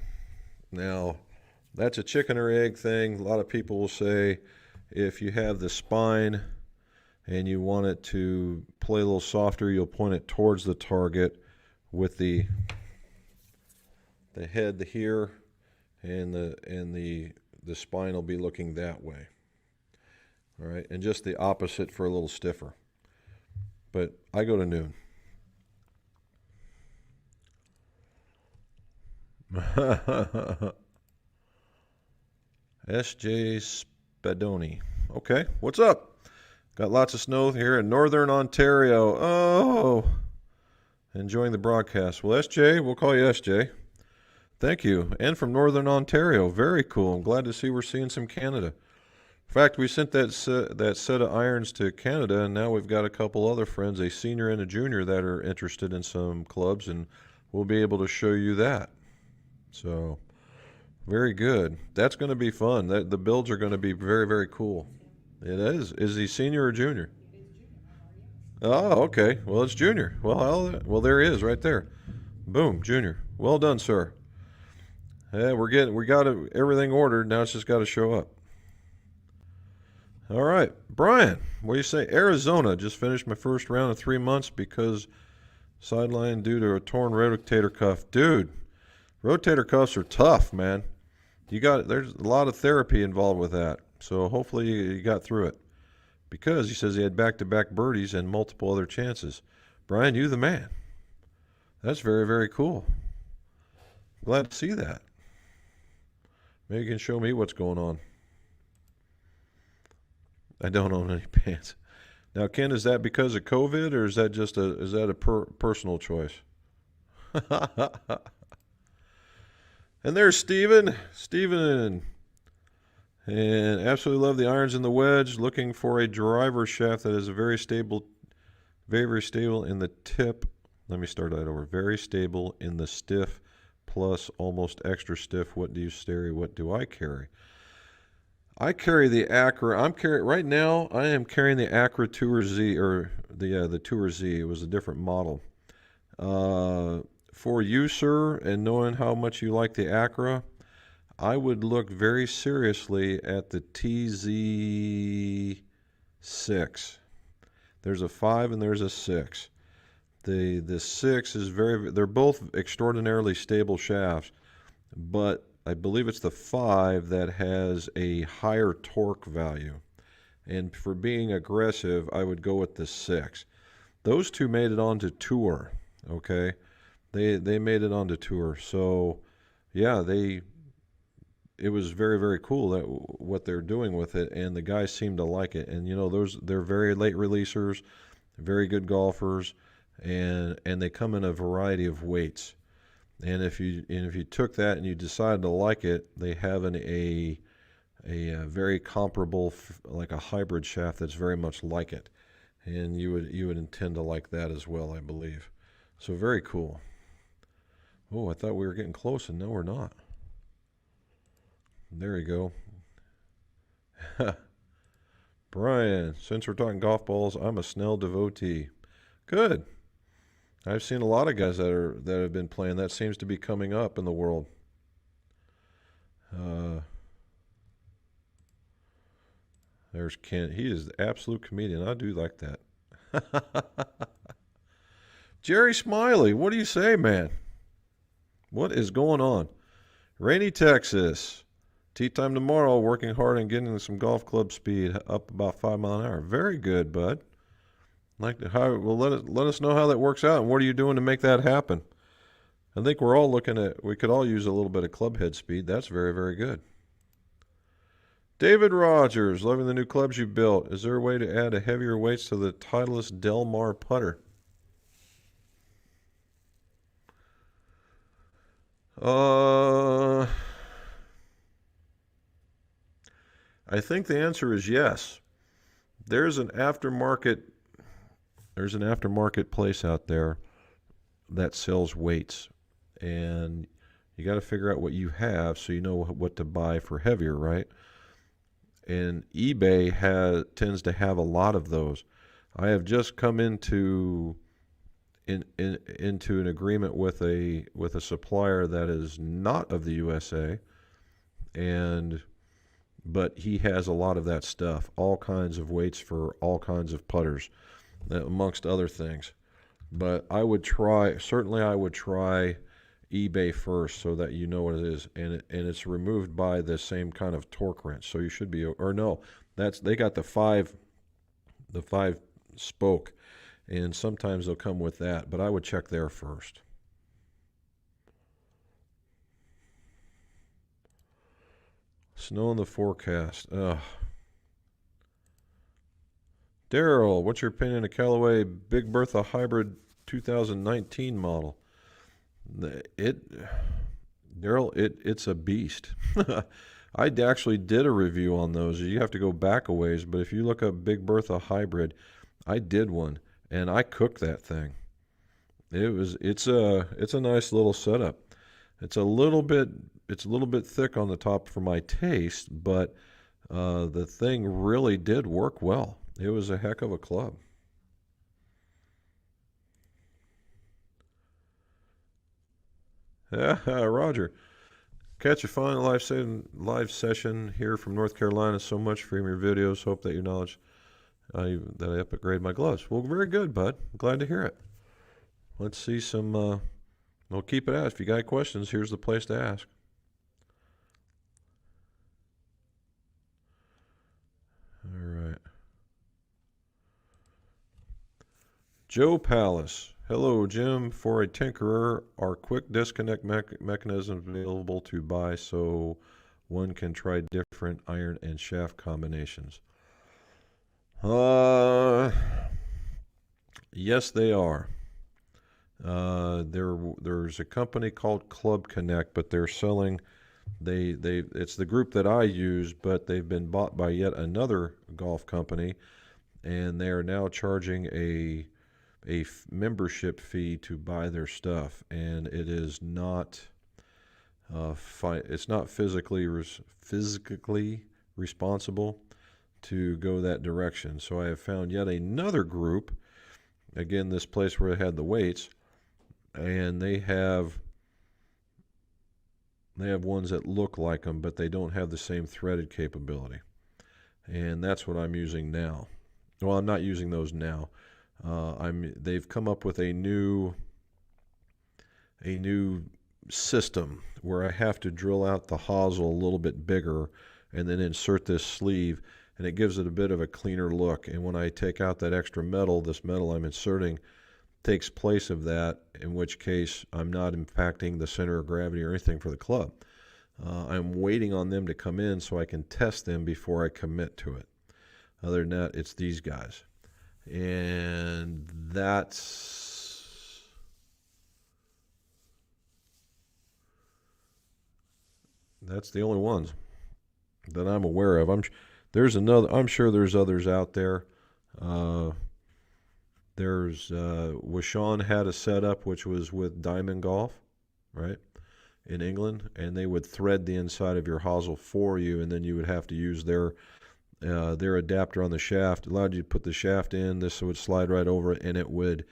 Now, that's a chicken or egg thing. A lot of people will say, if you have the spine and you want it to play a little softer, you'll point it towards the target with the head here, and the spine will be looking that way. All right, and just the opposite for a little stiffer. But I go to noon. S.J. Spadoni. Okay, what's up? Got lots of snow here in northern Ontario. Oh, enjoying the broadcast. Well, S.J., we'll call you S.J. Thank you. And from northern Ontario. Very cool. I'm glad to see we're seeing some Canada. In fact, we sent that set of irons to Canada, and now we've got a couple other friends, a senior and a junior, that are interested in some clubs, and we'll be able to show you that. So, very good. That's going to be fun. The builds are going to be very, very cool. It is. Is he senior or junior? Oh, okay. Well, it's junior. Well, there he is, right there. Boom, junior. Well done, sir. Yeah, we got everything ordered. Now it's just got to show up. All right, Brian, what do you say? Arizona, just finished my first round of 3 months because sideline due to a torn rotator cuff. Dude, rotator cuffs are tough, man. There's a lot of therapy involved with that. So hopefully you got through it. Because he says he had back-to-back birdies and multiple other chances. Brian, you the man. That's very, very cool. Glad to see that. Maybe you can show me what's going on. I don't own any pants. Now, Ken, is that because of COVID, or is that just a personal choice? And there's Steven. Steven. And absolutely love the irons in the wedge. Looking for a driver shaft that is very stable in the tip. Let me start that over. Very stable in the stiff, plus almost extra stiff. What do you carry? What do I carry? I carry the Acura. Right now. I am carrying the Acura Tour Z, or the Tour Z. It was a different model. For you, sir, and knowing how much you like the Acura, I would look very seriously at the TZ6. There's a 5 and there's a 6. The 6 is they're both extraordinarily stable shafts, but I believe it's the 5 that has a higher torque value. And for being aggressive, I would go with the 6. Those two made it onto Tour, okay? They made it onto Tour. So, yeah, it was very, very cool what they're doing with it, and the guys seem to like it. And, they're very late releasers, very good golfers, and they come in a variety of weights. And if you took that and you decided to like it, they have a very comparable, like a hybrid shaft that's very much like it, and you would intend to like that as well, I believe. So very cool. Oh, I thought we were getting close, and no, we're not. There you go. Brian, since we're talking golf balls, I'm a Snell devotee. Good. I've seen a lot of guys that have been playing. That seems to be coming up in the world. There's Kent. He is the absolute comedian. I do like that. Jerry Smiley, what do you say, man? What is going on? Rainy Texas. Tee time tomorrow. Working hard and getting some golf club speed up about 5 miles an hour. Very good, bud. Let us know how that works out, and what are you doing to make that happen? I think we're all we could all use a little bit of club head speed. That's very, very good. David Rogers, loving the new clubs you built. Is there a way to add a heavier weights to the Titleist Del Mar putter? I think the answer is yes. There's an aftermarket place out there that sells weights, and you got to figure out what you have so you know what to buy for heavier, right? And eBay tends to have a lot of those. I have just come into an agreement with a supplier that is not of the USA, and but he has a lot of that stuff, all kinds of weights for all kinds of putters, amongst other things. But I would try, certainly I would try eBay first so that you know what it is, and it's removed by the same kind of torque wrench. So you should be, or no, they got the five spoke, and sometimes they'll come with that, but I would check there first. Snow in the forecast. Ugh. Daryl, what's your opinion of Callaway Big Bertha Hybrid 2019 model? Daryl, it's a beast. I actually did a review on those. You have to go back a ways, but if you look up Big Bertha Hybrid, I did one, and I cooked that thing. It's a nice little setup. It's a little bit thick on the top for my taste, but the thing really did work well. It was a heck of a club. Yeah, Roger. Catch a fine live session here from North Carolina. So much for your videos. Hope that your knowledge that I upgrade my gloves. Well, very good, bud. Glad to hear it. Let's see some. We'll keep it out. If you got questions, here's the place to ask. All right. Joe Palace. Hello, Jim. For a tinkerer, are quick disconnect mechanisms available to buy so one can try different iron and shaft combinations? Yes, they are. There's a company called Club Connect, but they're selling. It's the group that I use, but they've been bought by yet another golf company, and they are now charging a membership fee to buy their stuff, and it is not it's not physically responsible to go that direction. So I have found yet another group, again this place where I had the weights, and they have ones that look like them, but they don't have the same threaded capability, and that's what I'm using now. Well, I'm not using those now. They've come up with a new system where I have to drill out the hosel a little bit bigger and then insert this sleeve, and it gives it a bit of a cleaner look. And when I take out that extra metal, this metal I'm inserting takes place of that, in which case I'm not impacting the center of gravity or anything for the club. I'm waiting on them to come in so I can test them before I commit to it. Other than that, it's these guys. And that's the only ones that I'm aware of. I'm sure there's others out there. Washawn had a setup which was with Diamond Golf, right, in England, and they would thread the inside of your hosel for you, and then you would have to use their adapter on the shaft. It allowed you to put the shaft in. This would slide right over it, and it would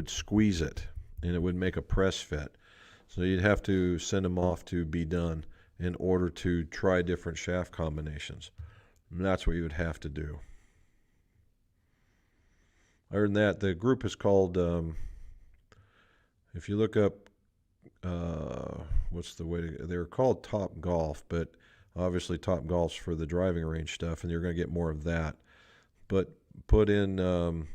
squeeze it, and it would make a press fit. So you'd have to send them off to be done in order to try different shaft combinations. And that's what you would have to do. Other than that, the group is called, if you look up, they're called Top Golf, but obviously Top Golf's for the driving range stuff, and you're going to get more of that. But put in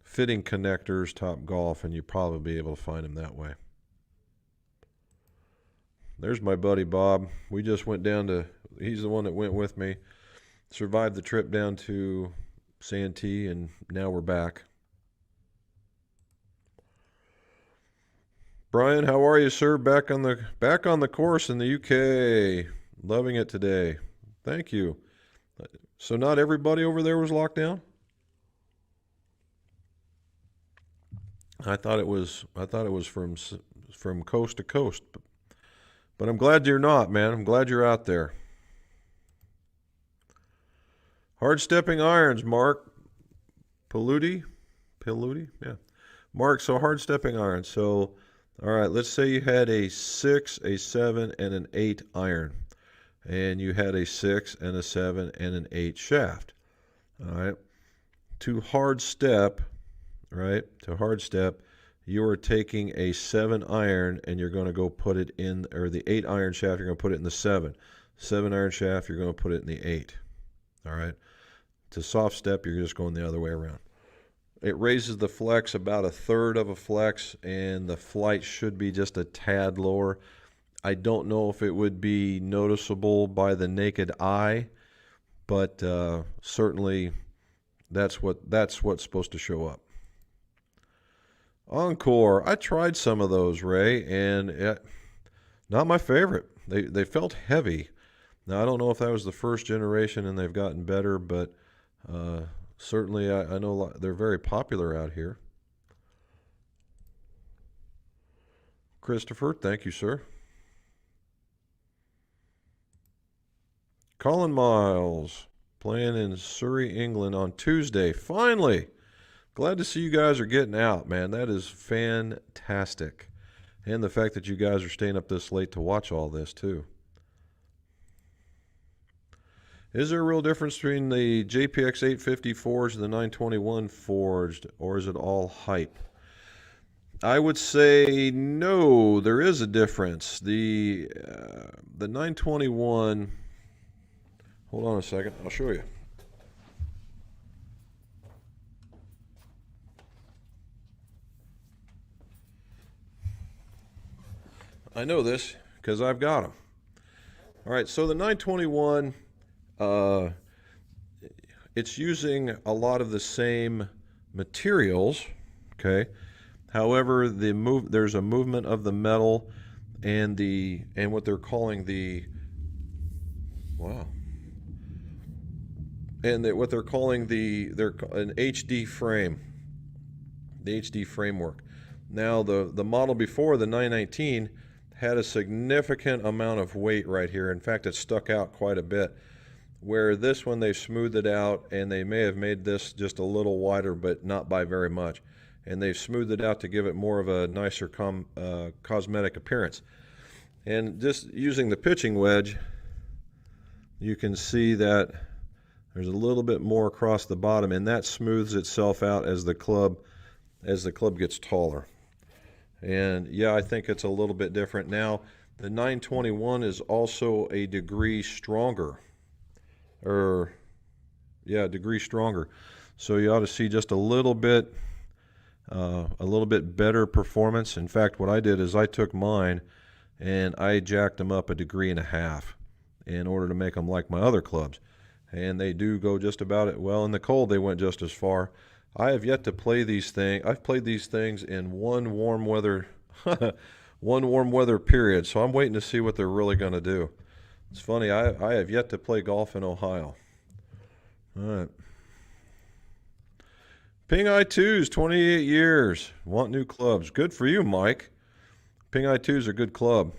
fitting connectors, Top Golf, and you'll probably be able to find them that way. There's my buddy Bob. We just went down to, he's the one that went with me, survived the trip down to Santee, and now we're back. Brian, how are you, sir? Back on the course in the UK. Loving it today. Thank you. So not everybody over there was locked down? I thought it was from coast to coast. But I'm glad you're not, man. I'm glad you're out there. Hard stepping irons, Mark. Paludi? Yeah. Mark, so hard stepping irons. So, all right, let's say you had a 6, a 7, and an 8 iron. and you had a 6 and a 7 and an 8 shaft. All right. To hard step, right? To hard step, you are taking a 7 iron and you're going to go put it in, or the 8 iron shaft, you're going to put it in the 7. 7 iron shaft, you're going to put it in the 8. All right. To soft step, you're just going the other way around. It raises the flex about 1/3 of a flex, and the flight should be just a tad lower. I don't know if it would be noticeable by the naked eye, but certainly that's what's supposed to show up. Encore. I tried some of those, Ray, and not my favorite. They felt heavy. Now, I don't know if that was the first generation and they've gotten better, but certainly I know they're very popular out here. Christopher, thank you, sir. Colin Miles, playing in Surrey, England on Tuesday. Finally! Glad to see you guys are getting out, man. That is fantastic. And the fact that you guys are staying up this late to watch all this, too. Is there a real difference between the JPX 850 forged and the 921 forged, or is it all hype? I would say no, there is a difference. The 921, hold on a second, I'll show you. I know this because I've got them. All right, so the 921, it's using a lot of the same materials, okay? However, there's a movement of the metal and what they're calling the what they're calling an HD frame, the HD framework. Now the model before, the 919, had a significant amount of weight right here. In fact, it stuck out quite a bit. Where this one, they've smoothed it out, and they may have made this just a little wider, but not by very much. And they've smoothed it out to give it more of a nicer cosmetic appearance. And just using the pitching wedge, you can see that there's a little bit more across the bottom, and that smooths itself out as the club gets taller. And yeah, I think it's a little bit different. Now, the 921 is also a degree stronger. Degree stronger. So you ought to see just a little bit better performance. In fact, what I did is I took mine and I jacked them up 1.5 degrees in order to make them like my other clubs. And they do go just about it. Well, in the cold, they went just as far. I have yet to play these things. I've played these things in one warm weather period. So I'm waiting to see what they're really going to do. It's funny, I have yet to play golf in Ohio. All right. Ping I2s, 28 years. Want new clubs. Good for you, Mike. Ping I2s are a good club.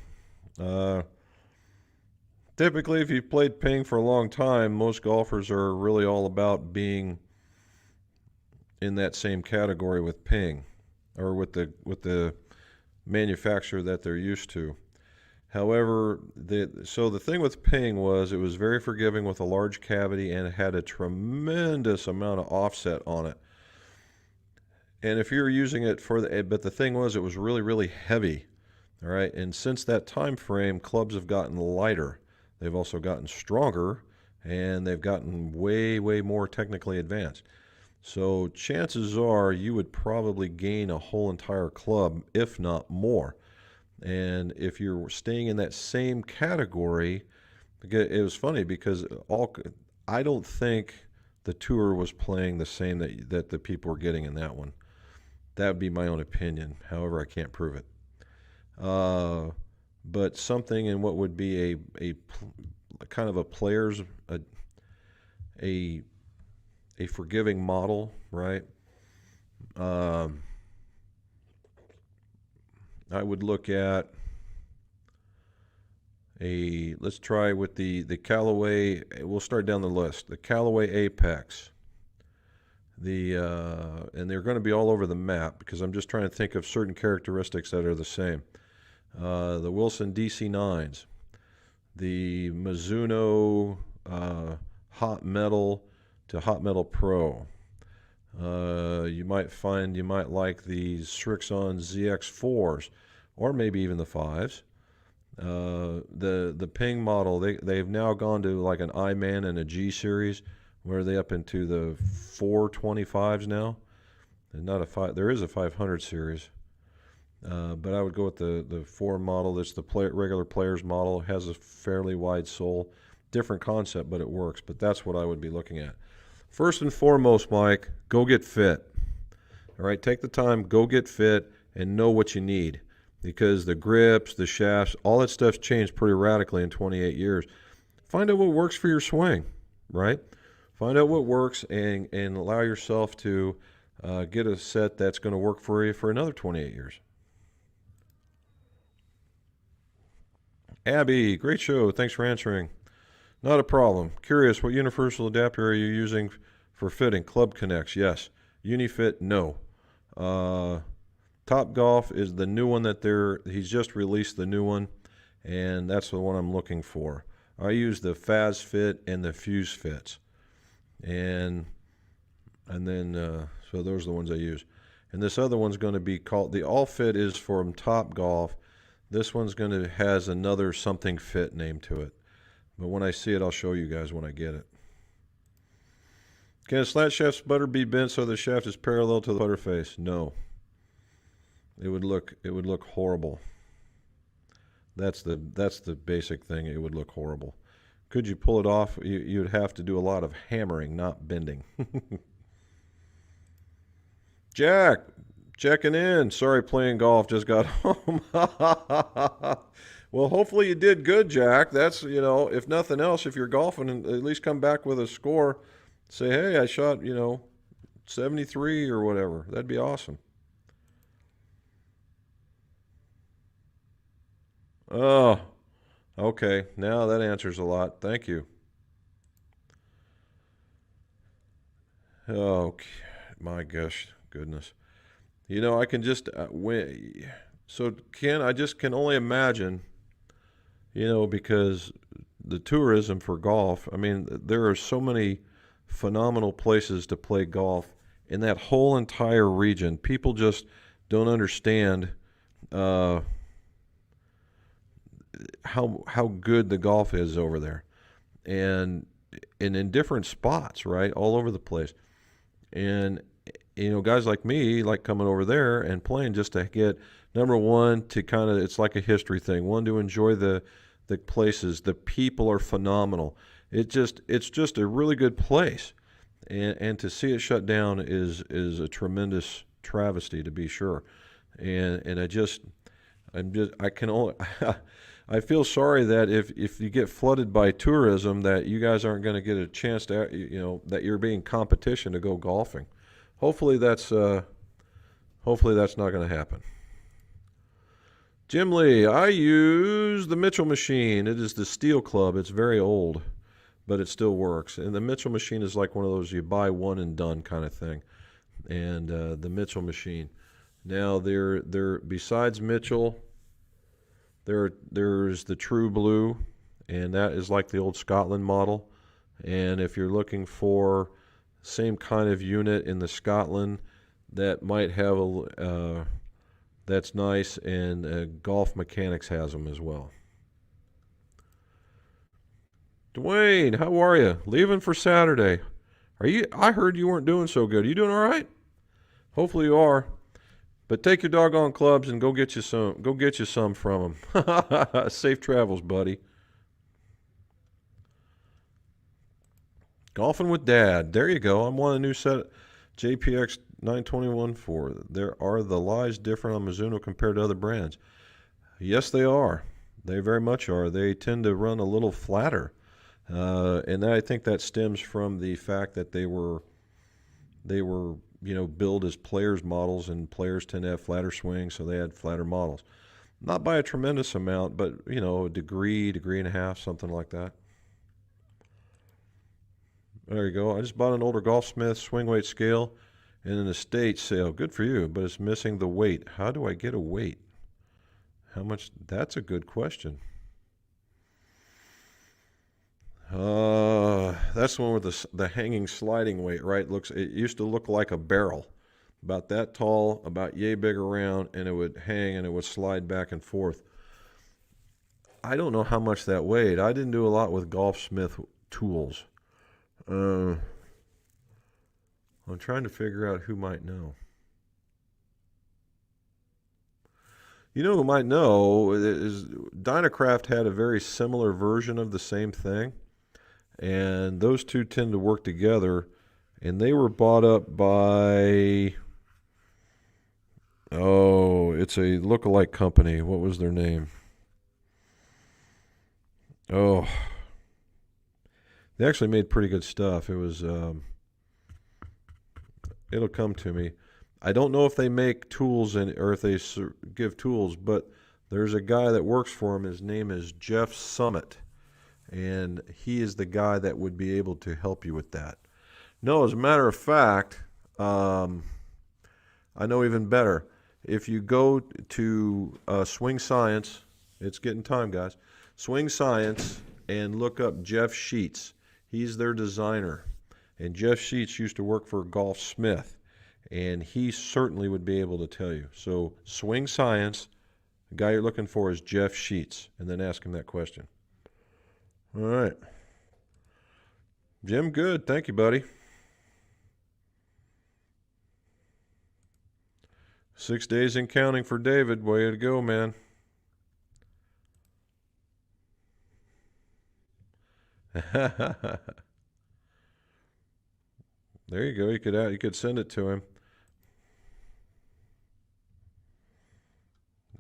Typically, if you've played ping for a long time, most golfers are really all about being in that same category with ping, or with the manufacturer that they're used to. However, so the thing with ping was it was very forgiving with a large cavity, and it had a tremendous amount of offset on it. And if you're using it but the thing was, it was really, really heavy. All right. And since that time frame, clubs have gotten lighter. They've also gotten stronger, and they've gotten way, way more technically advanced. So chances are you would probably gain a whole entire club, if not more. And if you're staying in that same category, it was funny because I don't think the tour was playing the same that the people were getting in that one. That would be my own opinion. However, I can't prove it. But something in what would be a kind of a player's a forgiving model, right? I would look at let's try with the Callaway. We'll start down the list. The Callaway Apex. And they're going to be all over the map because I'm just trying to think of certain characteristics that are the same. The Wilson DC9s, the Mizuno Hot Metal to Hot Metal Pro. You might like these Srixon ZX4s, or maybe even the 5s. The Ping model, they've now gone to like an I-Man and a G series, where they up into the 425s now. And not a 5, there is a 500 series. But I would go with the 4 model. That's the regular player's model. It has a fairly wide sole. Different concept, but it works. But that's what I would be looking at. First and foremost, Mike, go get fit. All right, take the time, go get fit, and know what you need. Because the grips, the shafts, all that stuff's changed pretty radically in 28 years. Find out what works for your swing, right? Find out what works and allow yourself to get a set that's going to work for you for another 28 years. Abby, great show. Thanks for answering. Not a problem. Curious, what universal adapter are you using for fitting? Club Connects, yes. Unifit, no. Top Golf is the new one he's just released the new one, and that's the one I'm looking for. I use the Faz Fit and the Fuse Fits. And then, so those are the ones I use. And this other one's going to be called, the All Fit is from Top Golf. This one's has another something fit name to it. But when I see it, I'll show you guys when I get it. Can a slat shaft's butter be bent so the shaft is parallel to the putter face? No. It would look horrible. That's the basic thing. It would look horrible. Could you pull it off? You'd have to do a lot of hammering, not bending. Jack, checking in. Sorry, playing golf. Just got home. Well, hopefully you did good, Jack. That's, if nothing else, if you're golfing, and at least come back with a score. Say, hey, I shot, 73 or whatever. That'd be awesome. Oh, okay. Now that answers a lot. Thank you. Oh, my goodness. I can just so Ken, I just can only imagine, because the tourism for golf, I mean, there are so many phenomenal places to play golf in that whole entire region. People just don't understand how good the golf is over there, and in different spots, right, all over the place. And guys like me like coming over there and playing just to get, number one, to kind of, it's like a history thing. One, to enjoy the places. The people are phenomenal. It's just a really good place, and to see it shut down is a tremendous travesty, to be sure. And I can only I feel sorry that if you get flooded by tourism, that you guys aren't going to get a chance to, that you're being competition to go golfing. Hopefully that's not going to happen. Jim Lee, I use the Mitchell machine. It is the Steel Club. It's very old, but it still works. And the Mitchell machine is like one of those you buy one and done kind of thing. And the Mitchell machine. Now there besides Mitchell, there's the True Blue, and that is like the old Scotland model. And if you're looking for same kind of unit in the Scotland that might have that's nice, and Golf Mechanics has them as well. Dwayne, how are you? Leaving for Saturday. I heard you weren't doing so good. Are you doing all right? Hopefully you are. But take your doggone clubs and go get you some. Go get you some from them. Safe travels, buddy. Golfing with Dad. There you go. I'm on a new set. JPX 921-4. There are the lies different on Mizuno compared to other brands. Yes, they are. They very much are. They tend to run a little flatter, and I think that stems from the fact that they were billed as players models, and players tend to have flatter swings, so they had flatter models. Not by a tremendous amount, but a degree and a half, something like that. There you go. I just bought an older Golfsmith swing weight scale in an estate sale. Good for you, but it's missing the weight. How do I get a weight? How much? That's a good question. That's the one with the hanging sliding weight, right? It used to look like a barrel, about that tall, about yay big around, and it would hang and it would slide back and forth. I don't know how much that weighed. I didn't do a lot with Golfsmith tools. I'm trying to figure out who might know. You know who might know is Dynacraft had a very similar version of the same thing, and those two tend to work together, and they were bought up by, oh, it's a look-alike company. What was their name? Oh, they actually made pretty good stuff. It was, it'll come to me. I don't know if they make tools or if they give tools, but there's a guy that works for him. His name is Jeff Summit, and he is the guy that would be able to help you with that. No, as a matter of fact, I know even better. If you go to Swing Science, it's getting time, guys. Swing Science, and look up Jeff Sheets. He's their designer, and Jeff Sheets used to work for Golfsmith, and he certainly would be able to tell you. So Swing Science, the guy you're looking for is Jeff Sheets, and then ask him that question. All right. Jim, good. Thank you, buddy. 6 days and counting for David. Way to go, man. There you go. You could send it to him.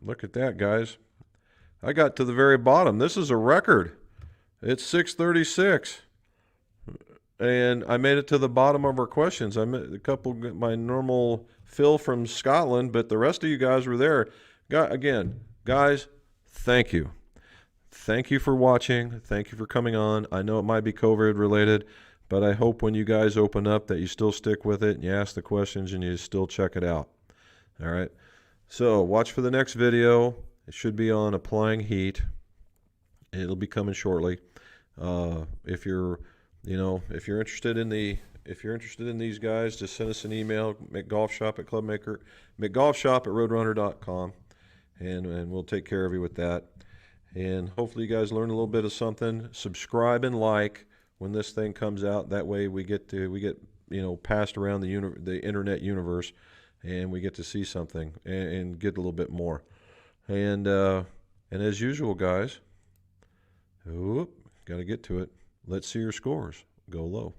Look at that, guys. I got to the very bottom. This is a record. It's 6:36. And I made it to the bottom of our questions. I met a couple, my normal Phil from Scotland, but the rest of you guys were there. Again, guys, thank you. Thank you for watching. Thank you for coming on. I know it might be COVID related, but I hope when you guys open up that you still stick with it and you ask the questions and you still check it out. All right. So watch for the next video. It should be on applying heat. It'll be coming shortly. If you're interested in these guys, just send us an email, mcgolfshop@roadrunner.com, and we'll take care of you with that. And hopefully you guys learn a little bit of something. Subscribe and like when this thing comes out. That way we get passed around the internet universe, and we get to see something and get a little bit more. And as usual, guys, got to get to it. Let's see your scores. Go low.